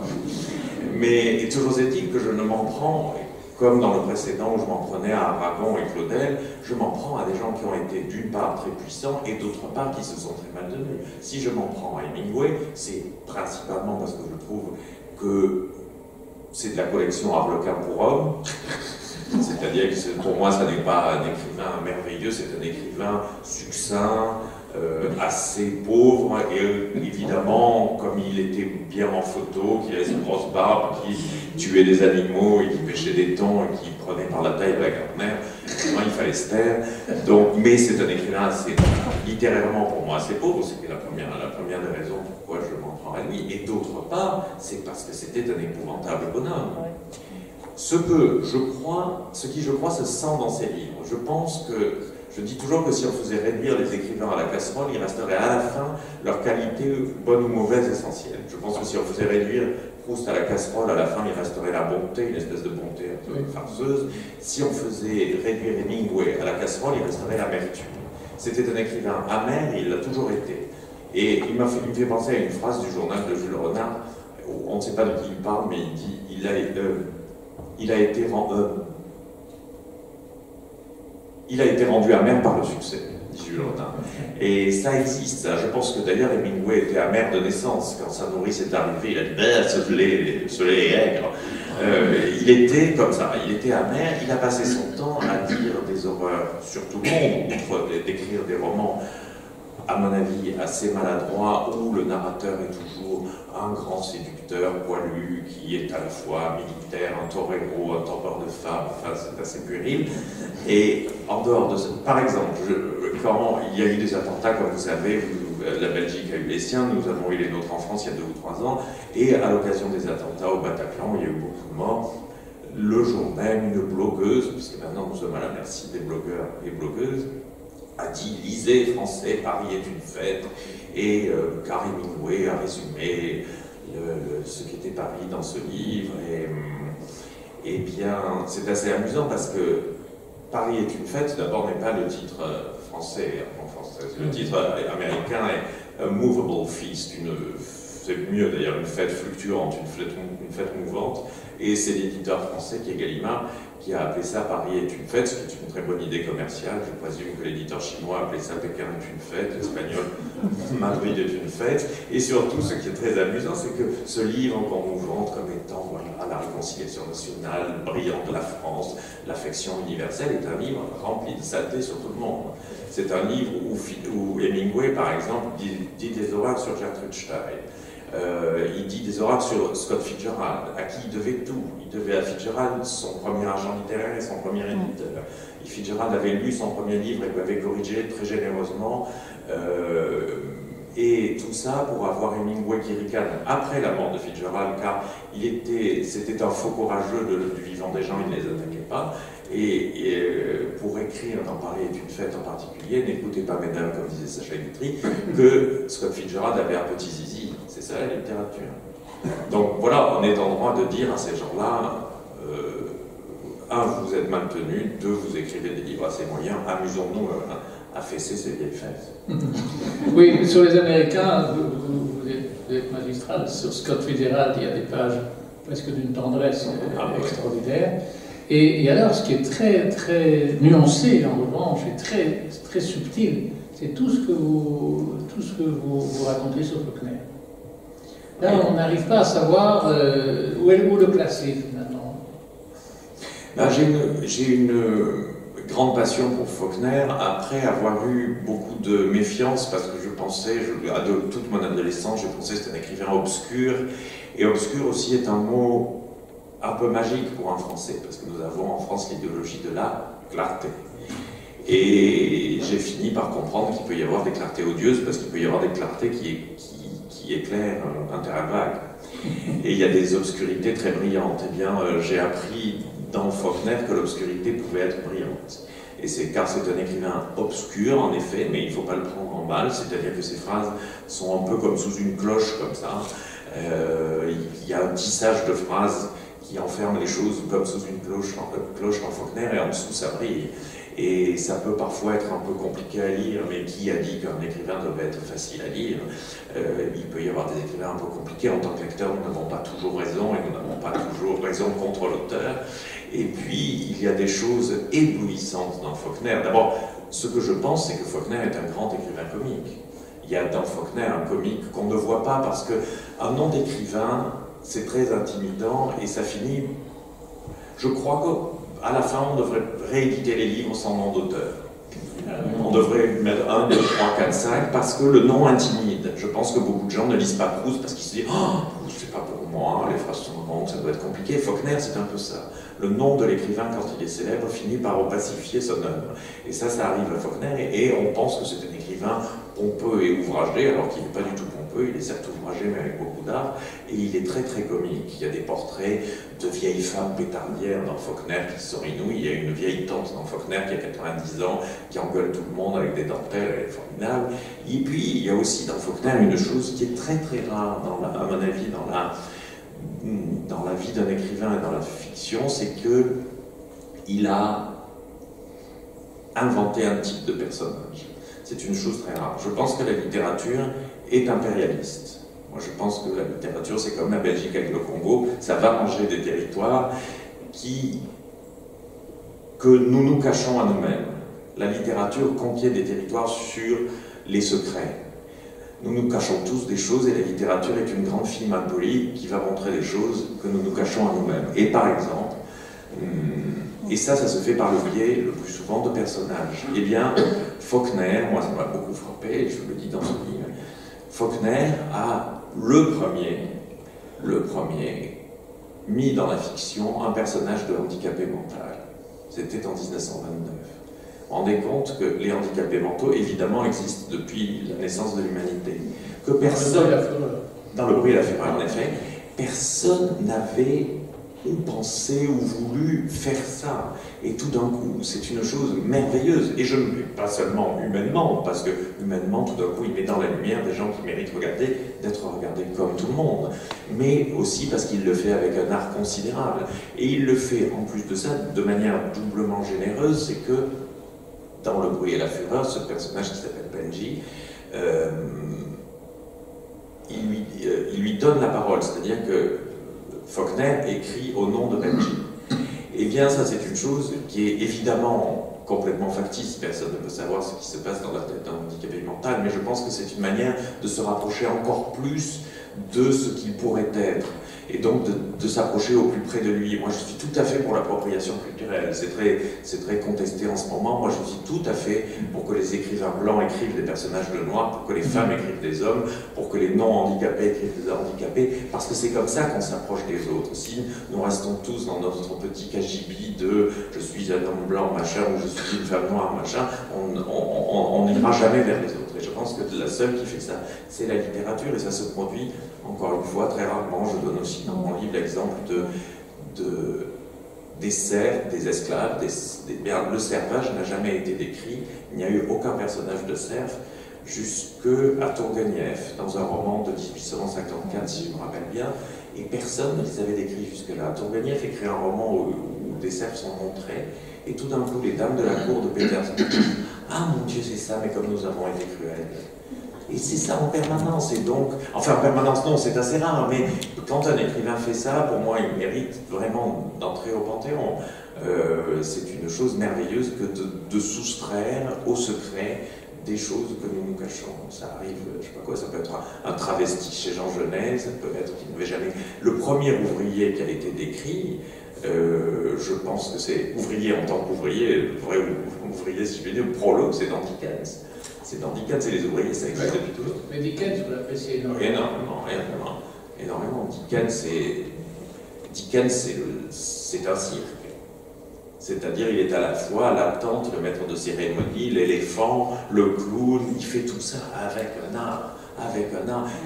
S2: Mais toujours est-il que je ne m'en prends, comme dans le précédent où je m'en prenais à Aragon et Claudel, je m'en prends à des gens qui ont été d'une part très puissants et d'autre part qui se sont très mal tenus. Si je m'en prends à Hemingway, c'est principalement parce que je trouve que c'est de la collection Harlequin pour hommes. C'est-à-dire que pour moi, ça n'est pas un écrivain merveilleux, c'est un écrivain succinct, assez pauvre, et évidemment, comme il était bien en photo, qu'il avait une grosse barbe, qui tuait des animaux et qui pêchait des thons et qui prenait par la taille de la grand-mère, il fallait se taire. Donc, mais c'est un écrivain assez, littérairement pour moi, assez pauvre, c'était la première des raisons pourquoi je m'en prends à lui, et d'autre part, c'est parce que c'était un épouvantable bonhomme. Ce qui je crois se sent dans ses livres. Je dis toujours que si on faisait réduire les écrivains à la casserole, il resterait à la fin leur qualité, bonne ou mauvaise, essentielle. Je pense que si on faisait réduire Proust à la casserole, à la fin il resterait la bonté, une espèce de bonté un peu farceuse. Si on faisait réduire Hemingway à la casserole, il resterait l'amertume. C'était un écrivain amer et il l'a toujours été. Et il me fait penser à une phrase du journal de Jules Renard, où on ne sait pas de qui il parle, mais il dit il a été rendu amer par le succès, dit Jules Renard. Et ça existe, ça. Je pense que d'ailleurs Hemingway était amer de naissance. Quand sa nourrice est arrivée, il a dit ce lait est aigre. Il était comme ça, il était amer, il a passé son temps à dire des horreurs sur tout le monde, outre d'écrire des romans, à mon avis, assez maladroits, où le narrateur est toujours un grand séducteur poilu, qui est à la fois militaire, un torero, un tampeur de femme, enfin c'est assez puéril. Et en dehors de ça, par exemple, quand il y a eu des attentats, comme vous savez, la Belgique a eu les siens, nous avons eu les nôtres en France il y a 2 ou 3 ans, et à l'occasion des attentats au Bataclan, il y a eu beaucoup de morts. Le jour même, une blogueuse, puisque maintenant nous sommes à la merci des blogueurs et blogueuses, a dit « Lisez français, Paris est une fête », et Carl Hemingway a résumé ce qu'était Paris dans ce livre, et bien c'est assez amusant parce que Paris est une fête, d'abord n'est pas le titre français, en français, le titre américain est A Movable Feast, c'est mieux d'ailleurs, une fête fluctuante, une fête mouvante, et c'est l'éditeur français qui est Gallimard qui a appelé ça Paris est une fête, ce qui est une très bonne idée commerciale. Je présume que l'éditeur chinois a appelé ça Pékin est une fête, l'espagnol Madrid est une fête, et surtout ce qui est très amusant, c'est que ce livre qu'on nous vante comme étant voilà, la réconciliation nationale brillante de la France, l'affection universelle, est un livre rempli de saleté sur tout le monde. C'est un livre où Hemingway, par exemple, dit des horreurs sur Gertrude Stein. Il dit des horreurs sur Scott Fitzgerald, à qui il devait tout. Il devait à Fitzgerald son premier agent littéraire et son premier éditeur. Et Fitzgerald avait lu son premier livre et l'avait corrigé très généreusement. Et tout ça pour avoir Hemingway qui ricane après la mort de Fitzgerald, car c'était un faux courageux du vivant des gens, il ne les attaquait pas. Et pour écrire dans Paris est une fête en particulier, n'écoutez pas mesdames, comme disait Sacha Guitry, que Scott Fitzgerald avait un petit zizi. C'est ça la littérature. Donc voilà, on est en droit de dire à ces gens-là, un, vous êtes mal tenus, deux, vous écrivez des livres assez moyens, amusons-nous à fesser ces vieilles fêtes.
S3: Oui, sur les Américains, vous êtes magistral. Sur Scott Fitzgerald, il y a des pages presque d'une tendresse extraordinaire. Et alors, ce qui est très, très nuancé, en revanche, et très, très subtil, c'est tout ce que vous racontez sur Faulkner. Là, on n'arrive pas à savoir où le placer, finalement.
S2: Ben, j'ai une grande passion pour Faulkner, après avoir eu beaucoup de méfiance, parce que je pensais, toute mon adolescence, j'ai pensé que c'était un écrivain obscur, et obscur aussi est un mot un peu magique pour un Français, parce que nous avons en France l'idéologie de la clarté. Et j'ai fini par comprendre qu'il peut y avoir des clartés odieuses, parce qu'il peut y avoir des clartés qui éclairent un terrain vague. Et il y a des obscurités très brillantes. Eh bien, j'ai appris dans Faulkner que l'obscurité pouvait être brillante. Et c'est car c'est un écrivain obscur, en effet, mais il ne faut pas le prendre en mal, c'est-à-dire que ses phrases sont un peu comme sous une cloche, comme ça. Il y a un tissage de phrases qui enferme les choses comme sous une cloche dans Faulkner, et en dessous ça brille. Et ça peut parfois être un peu compliqué à lire, mais qui a dit qu'un écrivain devait être facile à lire? Il peut y avoir des écrivains un peu compliqués. En tant que lecteur, nous n'avons pas toujours raison, et nous n'avons pas toujours raison contre l'auteur. Et puis, il y a des choses éblouissantes dans Faulkner. D'abord, ce que je pense, c'est que Faulkner est un grand écrivain comique. Il y a dans Faulkner un comique qu'on ne voit pas, parce qu'un nom d'écrivain, c'est très intimidant, et ça finit... Je crois qu'à la fin, on devrait rééditer les livres sans nom d'auteur. On devrait mettre 1, 2, 3, 4, 5, parce que le nom intimide. Je pense que beaucoup de gens ne lisent pas Proust parce qu'ils se disent « Oh, Proust, c'est pas pour moi, les phrases sont longues, ça doit être compliqué ». Faulkner, c'est un peu ça. Le nom de l'écrivain, quand il est célèbre, finit par opacifier son œuvre. Et ça arrive à Faulkner, et on pense que c'est un écrivain pompeux et ouvragé, alors qu'il n'est pas du tout pompeux, il est certes ouvragé, mais avec beaucoup d'art, et il est très très comique. Il y a des portraits de vieilles femmes pétardières dans Faulkner qui sont inouïs. Il y a une vieille tante dans Faulkner qui a 90 ans, qui engueule tout le monde avec des dentelles, elle est formidable. Et puis, il y a aussi dans Faulkner une chose qui est très très rare, à mon avis, dans la vie d'un écrivain et dans la fiction, c'est qu'il a inventé un type de personnage. C'est une chose très rare. Je pense que la littérature est impérialiste. Moi, je pense que la littérature, c'est comme la Belgique avec le Congo, ça va manger des territoires que nous cachons à nous-mêmes. La littérature conquiert des territoires sur les secrets. Nous cachons tous des choses, et la littérature est une grande fille mal polie qui va montrer des choses que nous cachons à nous-mêmes. Et par exemple, et ça se fait par le biais, le plus souvent, de personnages. Eh bien, Faulkner, moi ça m'a beaucoup frappé, je le dis dans ce livre, Faulkner a le premier mis dans la fiction un personnage de handicapé mental. C'était en 1929. Vous vous rendez compte que les handicapés mentaux, évidemment, existent depuis la naissance de l'humanité. Que personne... Dans le bruit et la fureur, en effet. Personne n'avait ou pensé ou voulu faire ça. Et tout d'un coup, c'est une chose merveilleuse. Et je ne dis pas seulement humainement, parce que humainement, tout d'un coup, il met dans la lumière des gens qui méritent d'être regardés comme tout le monde. Mais aussi parce qu'il le fait avec un art considérable. Et il le fait, en plus de ça, de manière doublement généreuse, c'est que dans Le bruit et la fureur, ce personnage qui s'appelle Benji, il lui donne la parole, c'est-à-dire que Faulkner écrit au nom de Benji. Eh bien, ça, c'est une chose qui est évidemment complètement factice. Personne ne peut savoir ce qui se passe dans la tête d'un handicapé mental, mais je pense que c'est une manière de se rapprocher encore plus de ce qu'il pourrait être, et donc de s'approcher au plus près de lui. Moi, je suis tout à fait pour l'appropriation culturelle. C'est très contesté en ce moment. Moi, je suis tout à fait pour que les écrivains blancs écrivent des personnages de noirs, pour que les femmes écrivent des hommes, pour que les non-handicapés écrivent des handicapés, parce que c'est comme ça qu'on s'approche des autres. Si nous restons tous dans notre petit cagibi de « je suis un homme blanc, machin » ou « je suis une femme noire, machin », on n'ira jamais vers les autres. Et je pense que la seule qui fait ça, c'est la littérature, et ça se produit, encore une fois, très rarement. Je donne aussi dans mon livre l'exemple des serfs, des esclaves. Le servage n'a jamais été décrit, il n'y a eu aucun personnage de serf jusqu'à Tourguenieff, dans un roman de 1854, si je me rappelle bien, et personne ne les avait décrits jusque-là. Tourguenieff écrit un roman où des serfs sont montrés, et tout d'un coup, les dames de la cour de Pétersbourg disent « Ah mon Dieu, c'est ça, mais comme nous avons été cruels !» Et c'est ça en permanence, et donc, enfin en permanence non, c'est assez rare, mais quand un écrivain fait ça, pour moi il mérite vraiment d'entrer au Panthéon. c'est une chose merveilleuse que de soustraire au secret des choses que nous nous cachons. Ça arrive, je sais pas quoi, ça peut être un travesti chez Jean Genet, ça peut être qu'il n'avait jamais... Le premier ouvrier qui a été décrit, je pense que c'est ouvrier en tant qu'ouvrier, le vrai ouvrier, si je veux dire, le prologue, c'est dans Dickens. C'est dans Dickens, et les ouvriers, ça existe depuis toujours.
S3: Mais Dickens, vous l'appréciez énormément.
S2: Énormément. Dickens, c'est un cirque. C'est-à-dire, il est à la fois la tante, le maître de cérémonie, l'éléphant, le clown, il fait tout ça avec un art.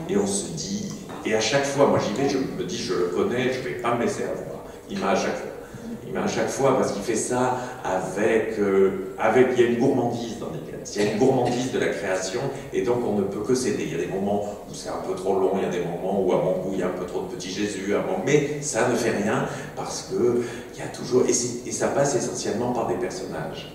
S2: Et on se dit, et à chaque fois, moi j'y vais, je me dis, je le connais, je ne vais pas me laisser avoir. Il m'a à chaque fois, parce qu'il fait ça avec il y a une gourmandise dans Dickens, il y a une gourmandise de la création, et donc on ne peut que céder. Il y a des moments où c'est un peu trop long, il y a des moments où à mon goût il y a un peu trop de petit Jésus, mais ça ne fait rien, parce que il y a toujours, et ça passe essentiellement par des personnages.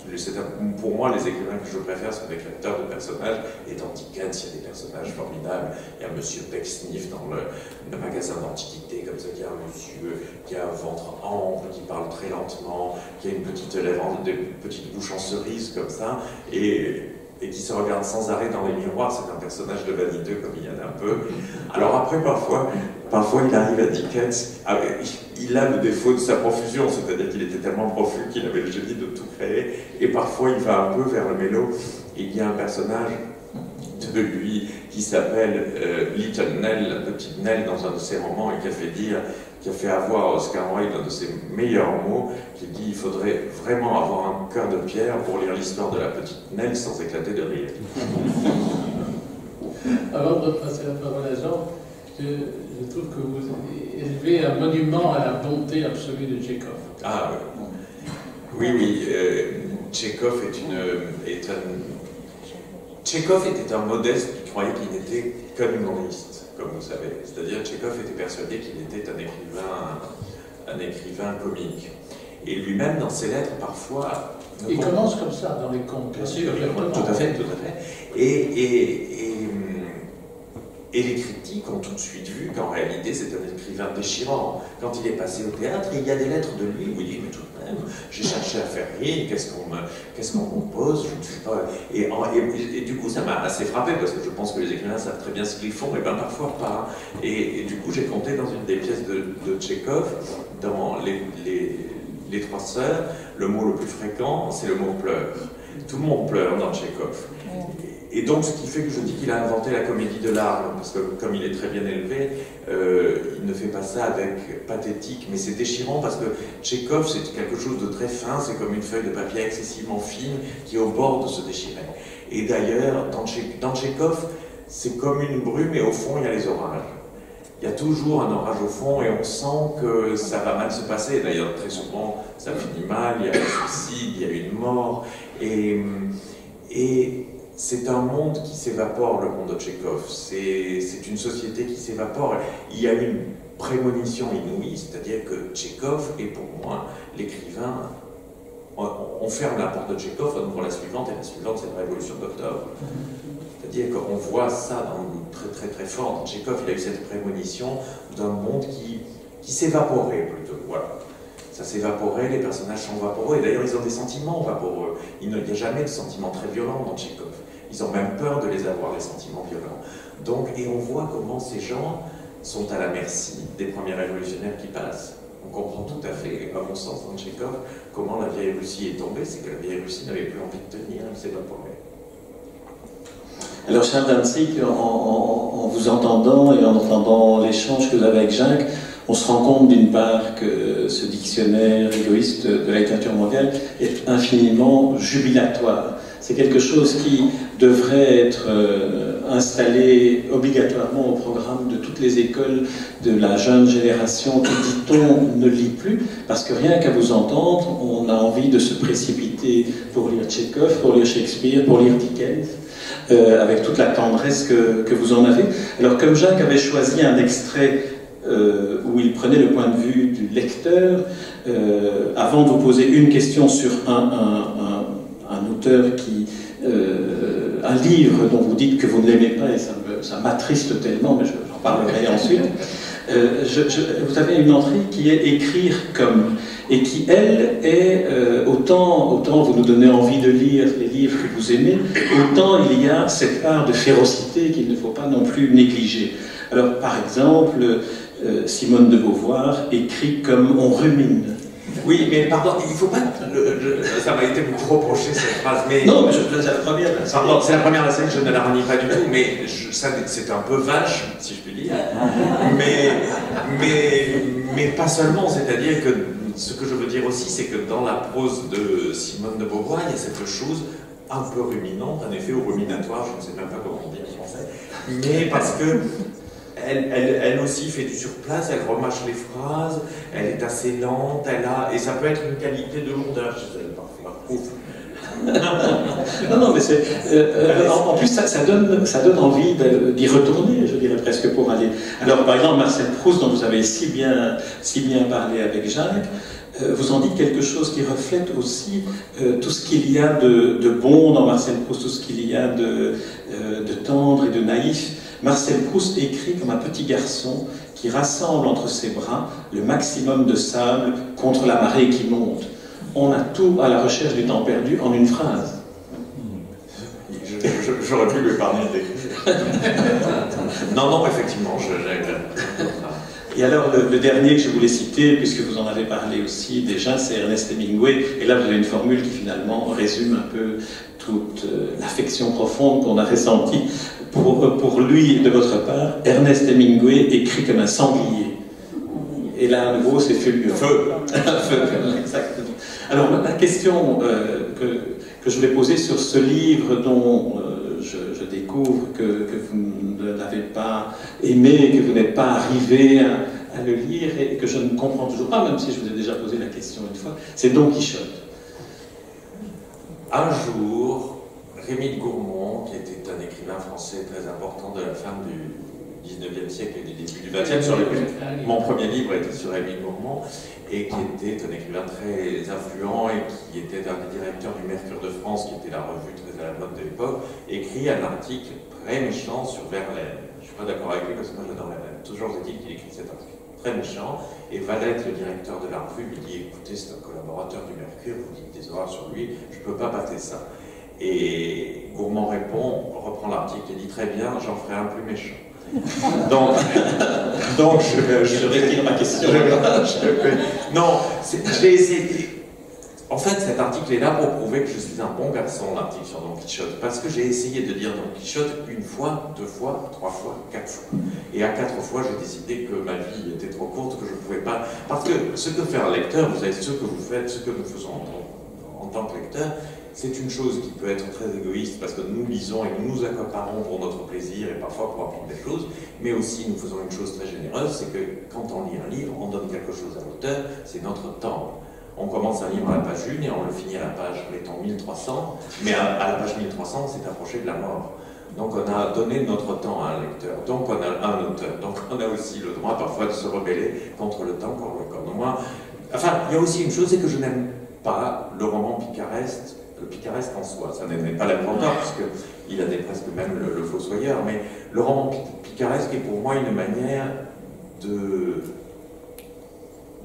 S2: Pour moi, les écrivains que je préfère sont des créateurs de personnages, et dans Dickens, il y a des personnages formidables. Il y a Monsieur Pecksniff dans le magasin d'antiquité, comme ça, il y a un monsieur qui a un ventre ample, qui parle très lentement, qui a une petite lèvre, des petites bouches en cerise, comme ça, et qui se regarde sans arrêt dans les miroirs. C'est un personnage de vaniteux, comme il y en a un peu. Alors après, parfois il arrive à Dickens, il a le défaut de sa profusion, c'est-à-dire qu'il était tellement profus qu'il avait le génie de tout créer, et parfois il va un peu vers le mélo. Il y a un personnage de lui qui s'appelle Little Nell, la petite Nell, dans un de ses romans, et qui a fait avoir à Oscar Wilde un de ses meilleurs mots, qui dit: il faudrait vraiment avoir un cœur de pierre pour lire l'histoire de la petite Nell sans éclater de rire.
S3: Avant de passer la parole à Jean, je trouve que vous élevez un monument à la bonté absolue de Tchekhov.
S2: Ah oui. Tchekhov Tchekhov était un modeste qui croyait qu'il n'était qu'un humoriste, comme vous savez. C'est-à-dire, Tchekhov était persuadé qu'il était un écrivain comique. Et lui-même, dans ses lettres, parfois...
S3: Il commence comme ça, dans les contes.
S2: Bien sûr, tout à fait. Et les critiques ont tout de suite vu qu'en réalité, c'est un écrivain déchirant. Quand il est passé au théâtre, il y a des lettres de lui où il dit: mais tout de même, j'ai cherché à faire rire, qu'est-ce qu'on compose, je ne sais pas. Et du coup, ça m'a assez frappé, parce que je pense que les écrivains savent très bien ce qu'ils font, et bien parfois pas. Et du coup, j'ai compté dans une des pièces de Tchekhov, dans les Trois Sœurs, le mot le plus fréquent, c'est le mot pleure. Tout le monde pleure dans Tchekhov. Et donc, ce qui fait que je dis qu'il a inventé la comédie de larmes, parce que comme il est très bien élevé, il ne fait pas ça avec pathétique, mais c'est déchirant, parce que Tchekhov, c'est quelque chose de très fin, c'est comme une feuille de papier excessivement fine qui est au bord de se déchirer. Et d'ailleurs, dans Tchekhov, c'est comme une brume, et au fond, il y a les orages. Il y a toujours un orage au fond, et on sent que ça va mal se passer. D'ailleurs, très souvent, ça finit mal, il y a un suicide, il y a une mort, et c'est un monde qui s'évapore, le monde de Tchekhov. C'est une société qui s'évapore. Il y a une prémonition inouïe, c'est-à-dire que Tchekhov est pour moi l'écrivain. On ferme la porte de Tchekhov, on ouvre la suivante, et la suivante, c'est la Révolution d'Octobre. C'est-à-dire qu'on voit ça très très très fort. Dans Tchekhov, il a eu cette prémonition d'un monde qui s'évaporait plutôt. Voilà. Ça s'évaporait, les personnages sont vaporeux, et d'ailleurs ils ont des sentiments vaporeux. Il n'y a jamais de sentiments très violents dans Tchekhov. Ils ont même peur de les avoir, les sentiments violents. Donc, et on voit comment ces gens sont à la merci des premiers révolutionnaires qui passent. On comprend tout à fait, à mon sens, dans Tchekhov, comment la vieille Russie est tombée, c'est que la vieille Russie n'avait plus envie de tenir, elle s'évaporait.
S4: Alors, Charles Dantzig, en vous entendant et en entendant l'échange que vous avez avec Jacques, on se rend compte d'une part que ce dictionnaire égoïste de la littérature mondiale est infiniment jubilatoire. C'est quelque chose qui devrait être installé obligatoirement au programme de toutes les écoles de la jeune génération qui, dit-on, ne lit plus, parce que rien qu'à vous entendre, on a envie de se précipiter pour lire Tchekhov, pour lire Shakespeare, pour lire Dickens, avec toute la tendresse que vous en avez. Alors, comme Jacques avait choisi un extrait où il prenait le point de vue du lecteur, avant de vous poser une question sur un auteur qui... un livre dont vous dites que vous ne l'aimez pas, et ça m'attriste tellement, mais j'en parlerai ensuite. Vous avez une entrée qui est écrire comme, et qui, elle, est autant vous nous donnez envie de lire les livres que vous aimez, autant il y a cette part de férocité qu'il ne faut pas non plus négliger. Alors, par exemple, Simone de Beauvoir écrit comme on rumine.
S2: Oui, mais pardon, il ne faut pas... ça m'a été beaucoup reproché cette phrase, mais...
S4: Non, mais c'est la première.
S2: Pardon, c'est la première scène, je ne la renie pas du tout, mais c'est un peu vache, si je puis dire. Mais pas seulement, c'est-à-dire que ce que je veux dire aussi, c'est que dans la prose de Simone de Beauvoir, il y a cette chose un peu ruminante, un effet ruminatoire, je ne sais même pas comment on dit en français, mais parce que elle aussi fait du surplace, elle remâche les phrases, elle est assez lente, et ça peut être une qualité de lourdeur chez elle parfois. Ouf.
S4: Non, mais c'est. En plus, ça donne envie d'y retourner, je dirais presque pour aller. Alors, par exemple, Marcel Proust, dont vous avez si bien parlé avec Jacques, vous en dites quelque chose qui reflète aussi tout ce qu'il y a de bon dans Marcel Proust, tout ce qu'il y a de tendre et de naïf. Marcel Proust écrit comme un petit garçon qui rassemble entre ses bras le maximum de sable contre la marée qui monte. On a tout à la recherche du temps perdu en une phrase.
S2: J'aurais pu lui épargner d'écrire. Non, effectivement,
S4: Et alors, le dernier que je voulais citer, puisque vous en avez parlé aussi déjà, c'est Ernest Hemingway. Et là, vous avez une formule qui finalement résume un peu toute l'affection profonde qu'on a ressentie pour lui de votre part. Ernest Hemingway écrit comme un sanglier. Et là, à nouveau, c'est fulgurant.
S2: Feu.
S4: Feu, exactement. Alors, la question que je voulais poser sur ce livre dont je découvre que vous ne l'avez pas aimé, que vous n'êtes pas arrivé à le lire et que je ne comprends toujours pas, même si je vous ai déjà posé la question une fois, c'est Don Quichotte.
S2: Un jour, Rémy de Gourmont, qui était un écrivain français très important de la fin du 19e siècle et du début du 20e, mon premier livre était sur Rémy de Gourmont, et qui était un écrivain très influent et qui était un des directeurs du Mercure de France, qui était la revue très à la mode de l'époque, écrit un article très méchant sur Verlaine. Je ne suis pas d'accord avec lui parce que moi j'adore Verlaine. Toujours dit qu'il écrit cet article très méchant, et Valette, le directeur de la revue, lui dit « Écoutez, c'est un collaborateur du Mercure, vous dites des horreurs sur lui, je ne peux pas passer ça. » Et Gourmont reprend l'article et dit « Très bien, j'en ferai un plus méchant. » Donc je retire ma question. Non, j'ai essayé. En fait, cet article est là pour prouver que je suis un bon garçon, l'article sur Don Quichotte, parce que j'ai essayé de lire Don Quichotte une fois, deux fois, trois fois, quatre fois. Et à quatre fois, j'ai décidé que ma vie était trop courte, que je ne pouvais pas. Parce que ce que fait un lecteur, vous savez, ce que vous faites, ce que nous faisons en tant que lecteur, c'est une chose qui peut être très égoïste parce que nous lisons et nous nous accaparons pour notre plaisir et parfois pour apprendre des choses, mais aussi nous faisons une chose très généreuse, c'est que quand on lit un livre, on donne quelque chose à l'auteur, c'est notre temps. On commence un livre à la page 1 et on le finit à la page, mettons, 1300, mais à la page 1300, on s'est approché de la mort. Donc on a donné notre temps à un lecteur, donc on a un auteur, donc on a aussi le droit parfois de se rebeller contre le temps qu'on reconnaît. Moi, enfin, il y a aussi une chose, c'est que je n'aime pas le roman picaresque, le picaresque en soi, ça n'est pas l'inventeur, puisqu'il a presque même le fossoyeur, mais le roman picaresque est pour moi une manière de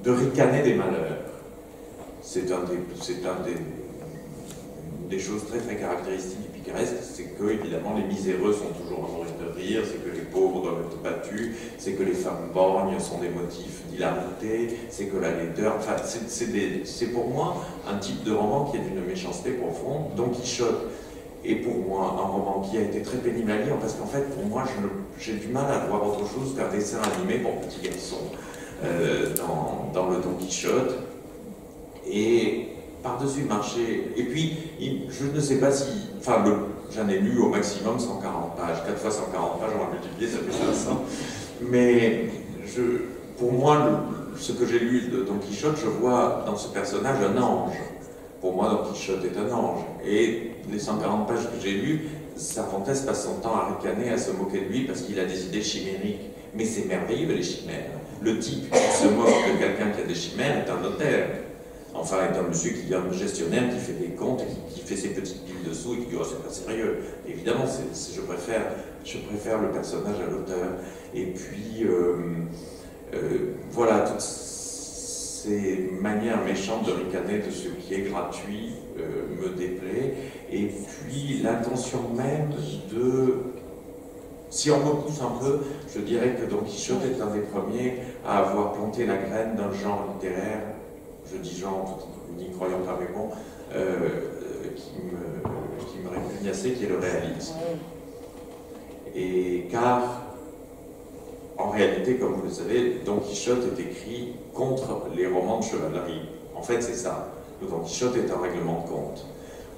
S2: ricaner des malheurs. C'est des choses très très caractéristiques du picaresque, c'est que évidemment les miséreux sont toujours en mourir de rire, c'est que les pauvres doivent être battus, c'est que les femmes borgnes sont des motifs d'hilarité, c'est que la laideur, enfin c'est pour moi un type de roman qui est d'une méchanceté profonde. Don Quichotte est pour moi un roman qui a été très pénible à lire parce qu'en fait pour moi j'ai du mal à voir autre chose qu'un dessin animé pour petits garçons dans le Don Quichotte. Et par-dessus marché, et puis je ne sais pas si, enfin j'en ai lu au maximum 140 pages, 4 fois 140 pages, on va multiplier, ça fait 500, mais pour moi, ce que j'ai lu de Don Quichotte, je vois dans ce personnage un ange. Pour moi, Don Quichotte est un ange, et les 140 pages que j'ai lues, Cervantes passe son temps à ricaner, à se moquer de lui parce qu'il a des idées chimériques, mais c'est merveilleux les chimères. Le type qui se moque de quelqu'un qui a des chimères est un notaire. Enfin, est un monsieur qui est un gestionnaire qui fait des comptes, qui fait ses petites piles dessous et qui dit « Oh, c'est pas sérieux ». Évidemment, je préfère le personnage à l'auteur. Et puis, Voilà, toutes ces manières méchantes de ricaner de ce qui est gratuit me déplaît. Et puis l'intention même de... Si on me pousse un peu, je dirais que Don Quichotte est un des premiers à avoir planté la graine d'un genre littéraire, je dis genre, n'y croyant pas mais bon, qui me répugne assez, qui est le réalisme. Et car, en réalité, comme vous le savez, Don Quichotte est écrit contre les romans de chevalerie. En fait, c'est ça. Le Don Quichotte est un règlement de compte.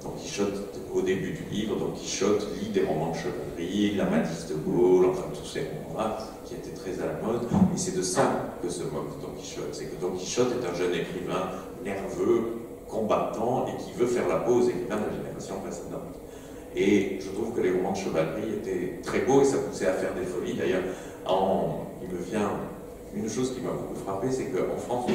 S2: Don Quichotte, au début du livre, Don Quichotte lit des romans de chevalerie, l'Amadis de Gaulle, enfin tous ces romans-là, qui étaient très à la mode, et c'est de ça que se moque Don Quichotte. C'est que Don Quichotte est un jeune écrivain nerveux, combattant, et qui veut faire la pause écrivain de la génération précédente. Et je trouve que les romans de chevalerie étaient très beaux, et ça poussait à faire des folies. D'ailleurs, il me vient une chose qui m'a beaucoup frappé, c'est qu'en France,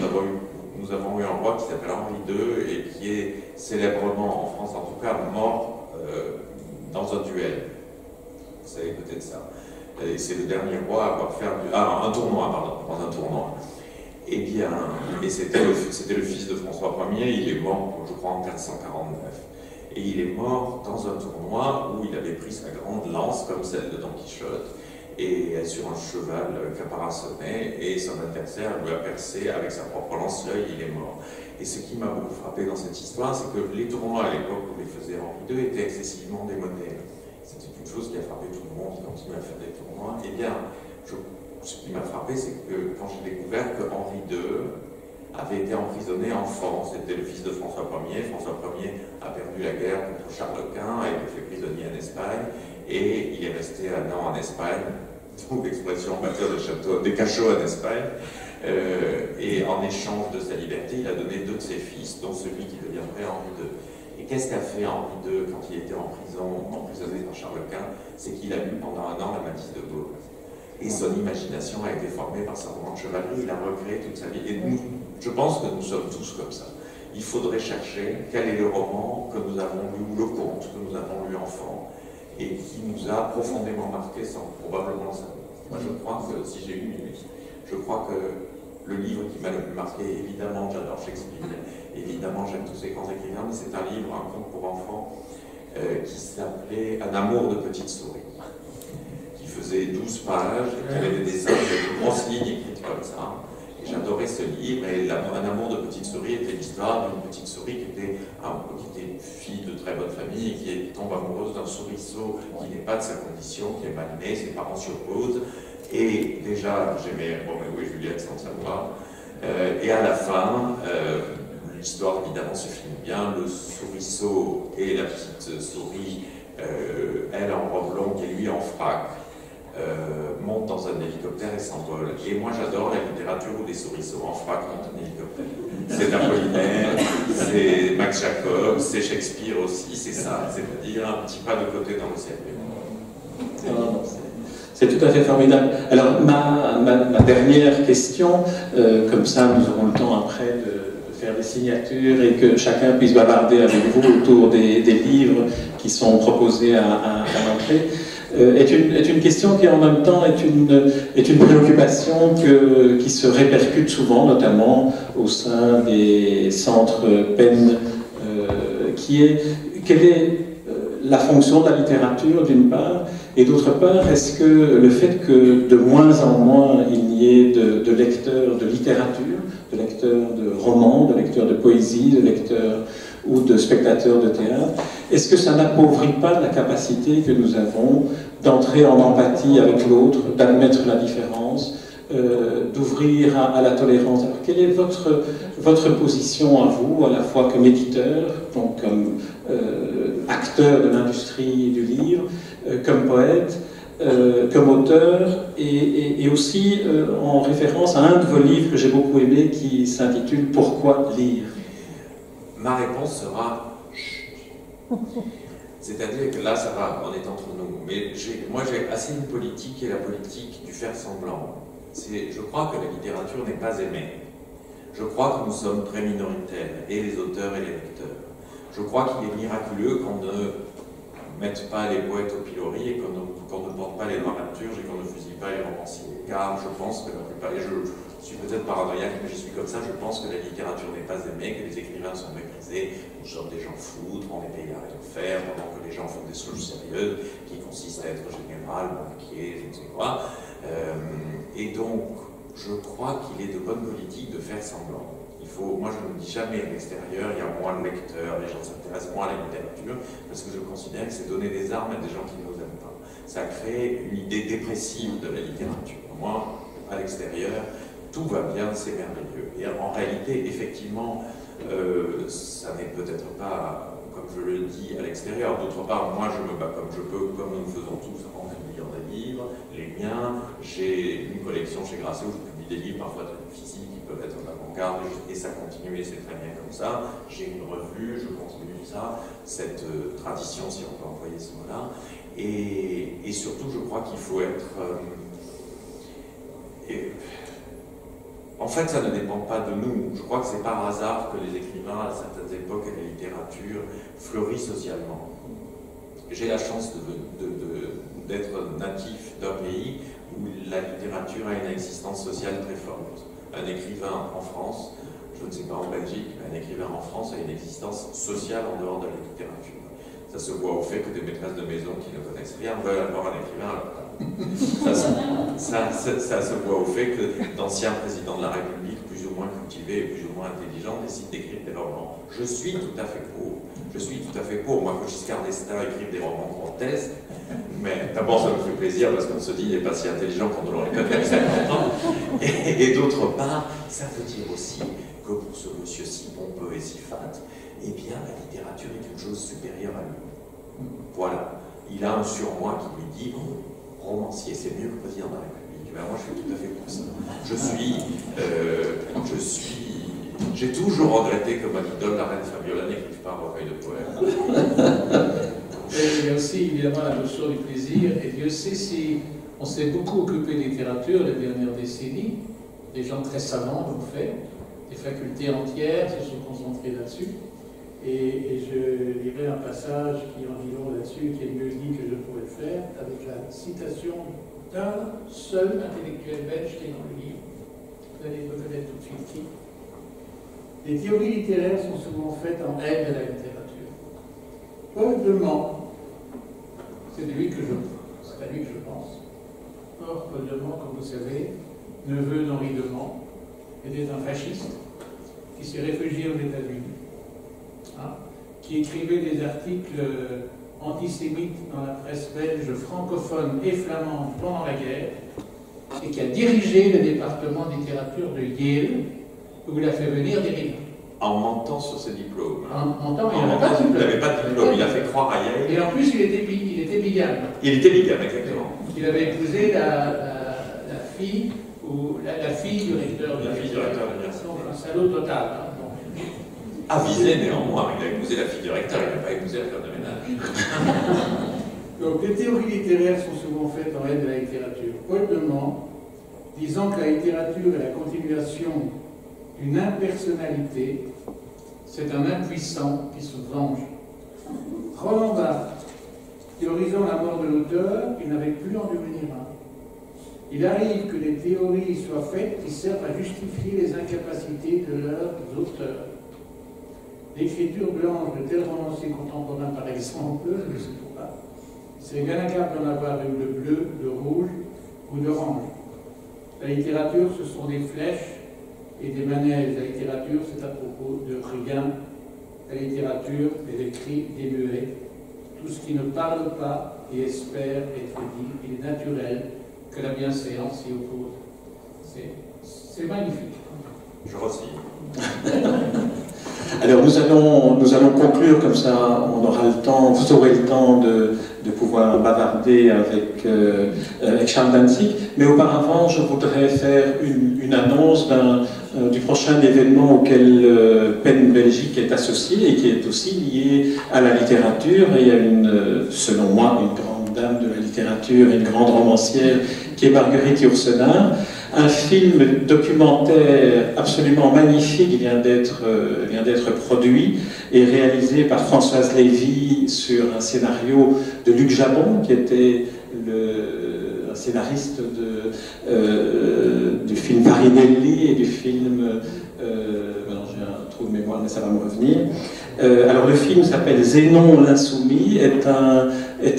S2: nous avons eu un roi qui s'appelle Henri II et qui est célèbrement, en France en tout cas, mort dans un duel. Vous savez peut-être ça. C'est le dernier roi à avoir fait un tournoi, pardon, dans un tournoi. Eh bien, et c'était le fils de François Ier, il est mort, je crois, en 449. Et il est mort dans un tournoi où il avait pris sa grande lance, comme celle de Don Quichotte, et sur un cheval caparaçonné, et son adversaire lui a percé avec sa propre lance l'œil, il est mort. Et ce qui m'a beaucoup frappé dans cette histoire, c'est que les tournois à l'époque où les faisait Henri II étaient excessivement démodés. C'était une chose qui a frappé tout le monde, qui continue à faire des tournois. Eh bien, ce qui m'a frappé, c'est que quand j'ai découvert que Henri II avait été emprisonné enfant, c'était le fils de François Ier. François Ier a perdu la guerre contre Charles Quint, a été fait prisonnier en Espagne, et il est resté un an en Espagne, donc l'expression batteur de château, des cachots en Espagne, et en échange de sa liberté, il a donné 2 de ses fils, dont celui qui deviendrait Henri II. Et qu'est-ce qu'a fait Henri II quand il était en prison, emprisonné par Charles Quint? C'est qu'il a lu pendant un an l'Amadis de Gaulle. Et son imagination a été formée par sa roman de chevalerie, il a recréé toute sa vie. Et nous, je pense que nous sommes tous comme ça. Il faudrait chercher quel est le roman que nous avons lu, ou le conte que nous avons lu enfant, et qui nous a profondément marqué sans probablement le savoir. Moi, je crois que, si j'ai une minute, je crois que le livre qui m'a le plus marqué, évidemment, j'adore Shakespeare, évidemment, j'aime tous ces grands écrivains, mais c'est un livre, un conte pour enfants, qui s'appelait Un amour de petite souris, qui faisait 12 pages, et qui avait des dessins, des grosses lignes écrites comme ça. Et j'adorais ce livre, et Un amour de petite souris était l'histoire d'une petite souris qui était fille de très bonne famille et qui tombe amoureuse d'un souriceau qui n'est pas de sa condition, qui est mal né, ses parents s'y opposent. Et déjà, j'aimais Roméo et Juliette sans le savoir. Et à la fin, l'histoire évidemment se finit bien. Le souriceau et la petite souris, elle en robe longue et lui en frac, montent dans un hélicoptère et s'envolent. Et moi j'adore la littérature où des souriceaux en frac montent un hélicoptère. C'est Apollinaire, c'est Max Jacob, c'est Shakespeare aussi, c'est ça. C'est-à-dire un petit pas de côté dans le cercle.
S4: C'est tout à fait formidable. Alors, ma dernière question, comme ça nous aurons le temps après de faire des signatures et que chacun puisse bavarder avec vous autour des livres qui sont proposés à l'entrée, est une question qui en même temps est une préoccupation qui se répercute souvent, notamment au sein des centres PEN, qui est quelle est la fonction de la littérature d'une part, et d'autre part, est-ce que le fait que de moins en moins il n'y ait de lecteurs de littérature, de lecteurs de romans, de lecteurs de poésie, de lecteurs ou de spectateurs de théâtre, est-ce que ça n'appauvrit pas la capacité que nous avons d'entrer en empathie avec l'autre, d'admettre la différence, d'ouvrir à la tolérance? Alors, quelle est votre position à vous, à la fois comme éditeur, donc comme acteur de l'industrie du livre, comme poète, comme auteur, et aussi en référence à un de vos livres que j'ai beaucoup aimé qui s'intitule « Pourquoi lire ?»
S2: Ma réponse sera c'est-à-dire que là, ça va, on est entre nous. Mais moi, j'ai assez une politique qui est la politique du faire semblant. Je crois que la littérature n'est pas aimée. Je crois que nous sommes très minoritaires, et les auteurs et les lecteurs. Je crois qu'il est miraculeux qu'on ne mette pas les poètes au pilori et qu'on ne porte pas les dramaturges et qu'on ne fusille pas les romanciers. Car je pense que la plupart, Je suis peut-être paranoïaque, mais je suis comme ça. Je pense que la littérature n'est pas aimée, que les écrivains sont méprisés. Nous sommes des gens foutres, on est payés à rien faire, pendant que les gens font des choses sérieuses qui consistent à être général, banquier, je ne sais quoi. Et donc, je crois qu'il est de bonne politique de faire semblant. Moi, je ne dis jamais à l'extérieur, il y a moins de lecteurs, les gens s'intéressent moins à la littérature, parce que je considère que c'est donner des armes à des gens qui ne nous aiment pas. Ça crée une idée dépressive de la littérature. Moi, à l'extérieur, tout va bien, c'est merveilleux. Et en réalité, effectivement, ça n'est peut-être pas, comme je le dis, à l'extérieur. D'autre part, moi, je me bats comme je peux, comme nous le faisons tous en publiant des livres, les miens. J'ai une collection chez Grasset où je publie des livres parfois très difficiles qui peuvent être d'avant-garde, et ça continue, et c'est très bien comme ça. J'ai une revue, je continue ça, cette tradition, si on peut employer ce mot-là. Et surtout, je crois qu'il faut être... en fait, ça ne dépend pas de nous. Je crois que c'est par hasard que les écrivains, à certaines époques, et la littérature fleurissent socialement. J'ai la chance d'être natif d'un pays où la littérature a une existence sociale très forte. Un écrivain en France, je ne sais pas en Belgique, mais un écrivain en France a une existence sociale en dehors de la littérature. Ça se voit au fait que des maîtresses de maison qui ne connaissent rien veulent avoir un écrivain à leur table. Ça se voit au fait que d'anciens présidents de la République, plus ou moins cultivés et plus ou moins intelligents, décident d'écrire des romans. Je suis tout à fait pour. Je suis tout à fait pour. Moi, que Giscard d'Estaing écrive des romans grotesques, mais d'abord, ça me fait plaisir parce qu'on se dit, il n'est pas si intelligent qu'on ne l'aurait pas fait à 50 ans. Et d'autre part, ça veut dire aussi que pour ce monsieur si pompeux et si fat, eh bien, la littérature est une chose supérieure à lui. Voilà. Il a un surmoi qui lui dit, oh, romancier, c'est mieux que président de la République. Ben, moi, je suis tout à fait pour ça. J'ai toujours regretté que mon idole, la reine Fabiola, n'écrive pas un recueil de poèmes.
S3: Il y a aussi évidemment la notion du plaisir, et Dieu sait si on s'est beaucoup occupé de littérature les dernières décennies, des gens très savants l'ont fait, des facultés entières se sont concentrées là-dessus, et je lirai un passage qui en dit long là-dessus, qui est mieux dit que je pourrais le faire, avec la citation d'un seul intellectuel belge qui est dans le livre. Vous allez me connaître tout de suite qui. Les théories littéraires sont souvent faites en aide à la littérature. Paul-Demant, c'est à lui que je pense. Or, Paul-Demant, comme vous savez, neveu d'Henri Demant, était un fasciste qui s'est réfugié aux États-Unis, qui écrivait des articles antisémites dans la presse belge francophone et flamande pendant la guerre, et qui a dirigé le département de littérature de Yale, où il a fait venir des livres.
S2: En mentant sur ses diplômes.
S3: En mentant, il n'avait pas de diplôme.
S2: Il a fait croire à Yale.
S3: Et en plus, il était bigame.
S2: Il était bigame, exactement.
S3: Il avait épousé la fille du recteur de l'université. Donc un salaud total.
S2: Avisé néanmoins, il a épousé la fille du recteur, il n'a pas épousé la femme de ménage.
S3: Donc les théories littéraires sont souvent faites en aide de la littérature. Paul-Demant, disant que la littérature est la continuation d'une impersonnalité, c'est un impuissant qui se venge. Roland Barthes, théorisant la mort de l'auteur, il n'avait plus en devenir un. Il arrive que des théories soient faites qui servent à justifier les incapacités de leurs auteurs. L'écriture blanche de tels romanciers contemporains, par exemple, je ne sais pas, c'est bien incapable d'en avoir eu de bleu, de rouge ou d'orange. La littérature, ce sont des flèches et des manèges. La littérature, c'est à propos de rien. La littérature, c'est l'écrit des muets. Tout ce qui ne parle pas et espère être dit, il est naturel que la bienséance s'y oppose. C'est magnifique.
S2: Je re-signe.
S4: Alors nous allons conclure, comme ça on aura le temps, vous aurez le temps de pouvoir bavarder avec Charles Danzig, mais auparavant je voudrais faire une annonce du prochain événement auquel PEN Belgique est associé et qui est aussi lié à la littérature, et il y a selon moi une grande dame de la littérature et une grande romancière qui est Marguerite Yourcenar. Un film documentaire absolument magnifique vient d'être produit et réalisé par Françoise Lévy sur un scénario de Luc Jabon, qui était un
S1: scénariste du film Farinelli et du film... j'ai un trou de mémoire, mais ça va me revenir. Alors le film s'appelle Zénon l'insoumis, est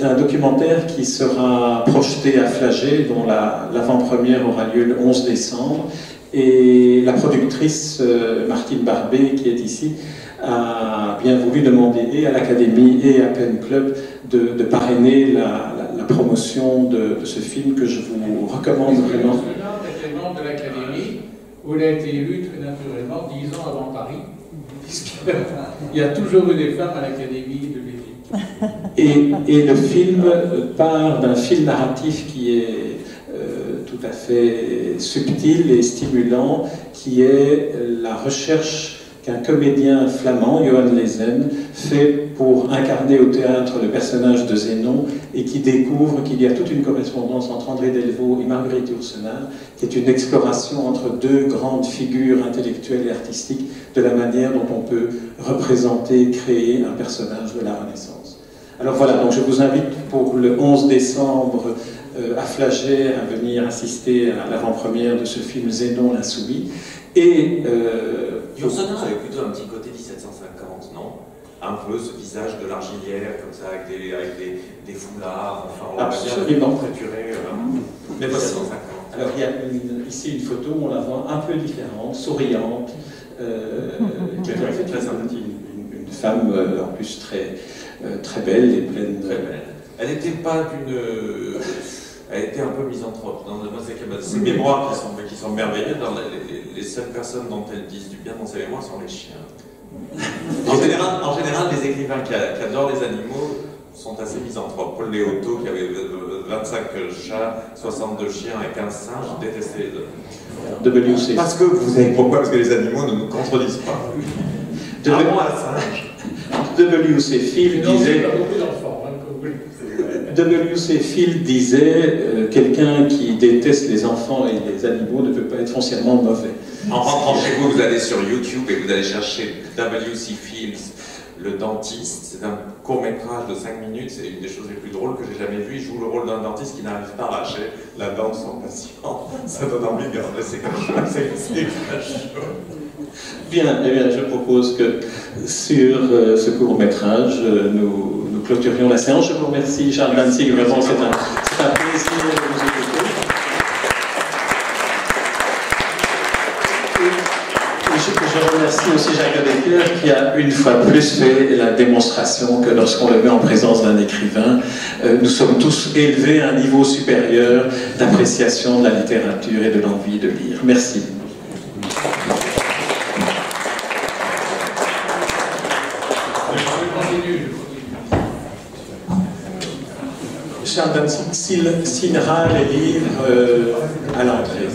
S1: un documentaire qui sera projeté à Flagey, dont l'avant-première aura lieu le 11 décembre. Et la productrice Martine Barbet, qui est ici, a bien voulu demander et à l'Académie et à Pen Club de parrainer la promotion de ce film que je vous recommande vraiment.
S3: Le était membre de l'Académie, où il a été élu très naturellement 10 ans avant Paris, puisqu'il y a toujours eu des femmes à l'Académie de Belgique.
S1: Et le film part d'un fil narratif qui est tout à fait subtil et stimulant, qui est la recherche qu'un comédien flamand, Johan Lezen, fait pour incarner au théâtre le personnage de Zénon et qui découvre qu'il y a toute une correspondance entre André Delvaux et Marguerite Yourcenar, qui est une exploration entre deux grandes figures intellectuelles et artistiques de la manière dont on peut représenter, créer un personnage de la Renaissance. Alors voilà, donc je vous invite pour le 11 décembre à Flagey à venir assister à l'avant-première de ce film Zénon l'insoumis. Et
S2: Yourcenar avait plutôt un petit côté 1750, non? Un peu ce visage de l'argilière, comme ça, avec des foulards, enfin, on l'a bien préturé, mais 1750.
S1: Alors il y a ici une photo où on la voit un peu différente, souriante, qui est très sympathique, une femme en plus très belle et pleine.
S2: Très belle. Elle n'était pas d'une... Elle était un peu misanthrope. Dans ses mémoires qui sont merveilleuses, les seules personnes dont elles disent du bien dans ses mémoires sont les chiens. En général, les écrivains qui adorent les animaux sont assez misanthropes. Paul Léoto, qui avait 25 chats, 62 chiens et 15 singes, détestait les hommes.
S1: WC.
S2: Parce que vous savez pourquoi? Parce que les animaux ne nous contredisent pas. À moi, singe.
S1: W.C. Field disait... W.C. Field disait quelqu'un qui déteste les enfants et les animaux ne peut pas être foncièrement mauvais.
S2: En rentrant chez vous, vous allez sur YouTube et vous allez chercher W.C. Fields, le dentiste. C'est un court-métrage de 5 minutes, c'est une des choses les plus drôles que j'ai jamais vues. Il joue le rôle d'un dentiste qui n'arrive pas à arracher la dent de son patient. Ça donne envie de regarder ces cachot.
S1: Bien, eh bien, je propose que sur ce court-métrage, nous clôturions la séance. Je vous remercie, Charles Danzig, vraiment, c'est un plaisir de vous écouter. Je remercie aussi Jacques Becker qui a une fois plus fait la démonstration que lorsqu'on le met en présence d'un écrivain, nous sommes tous élevés à un niveau supérieur d'appréciation de la littérature et de l'envie de lire. Merci. Charles Danzig signera les livres à l'entrée.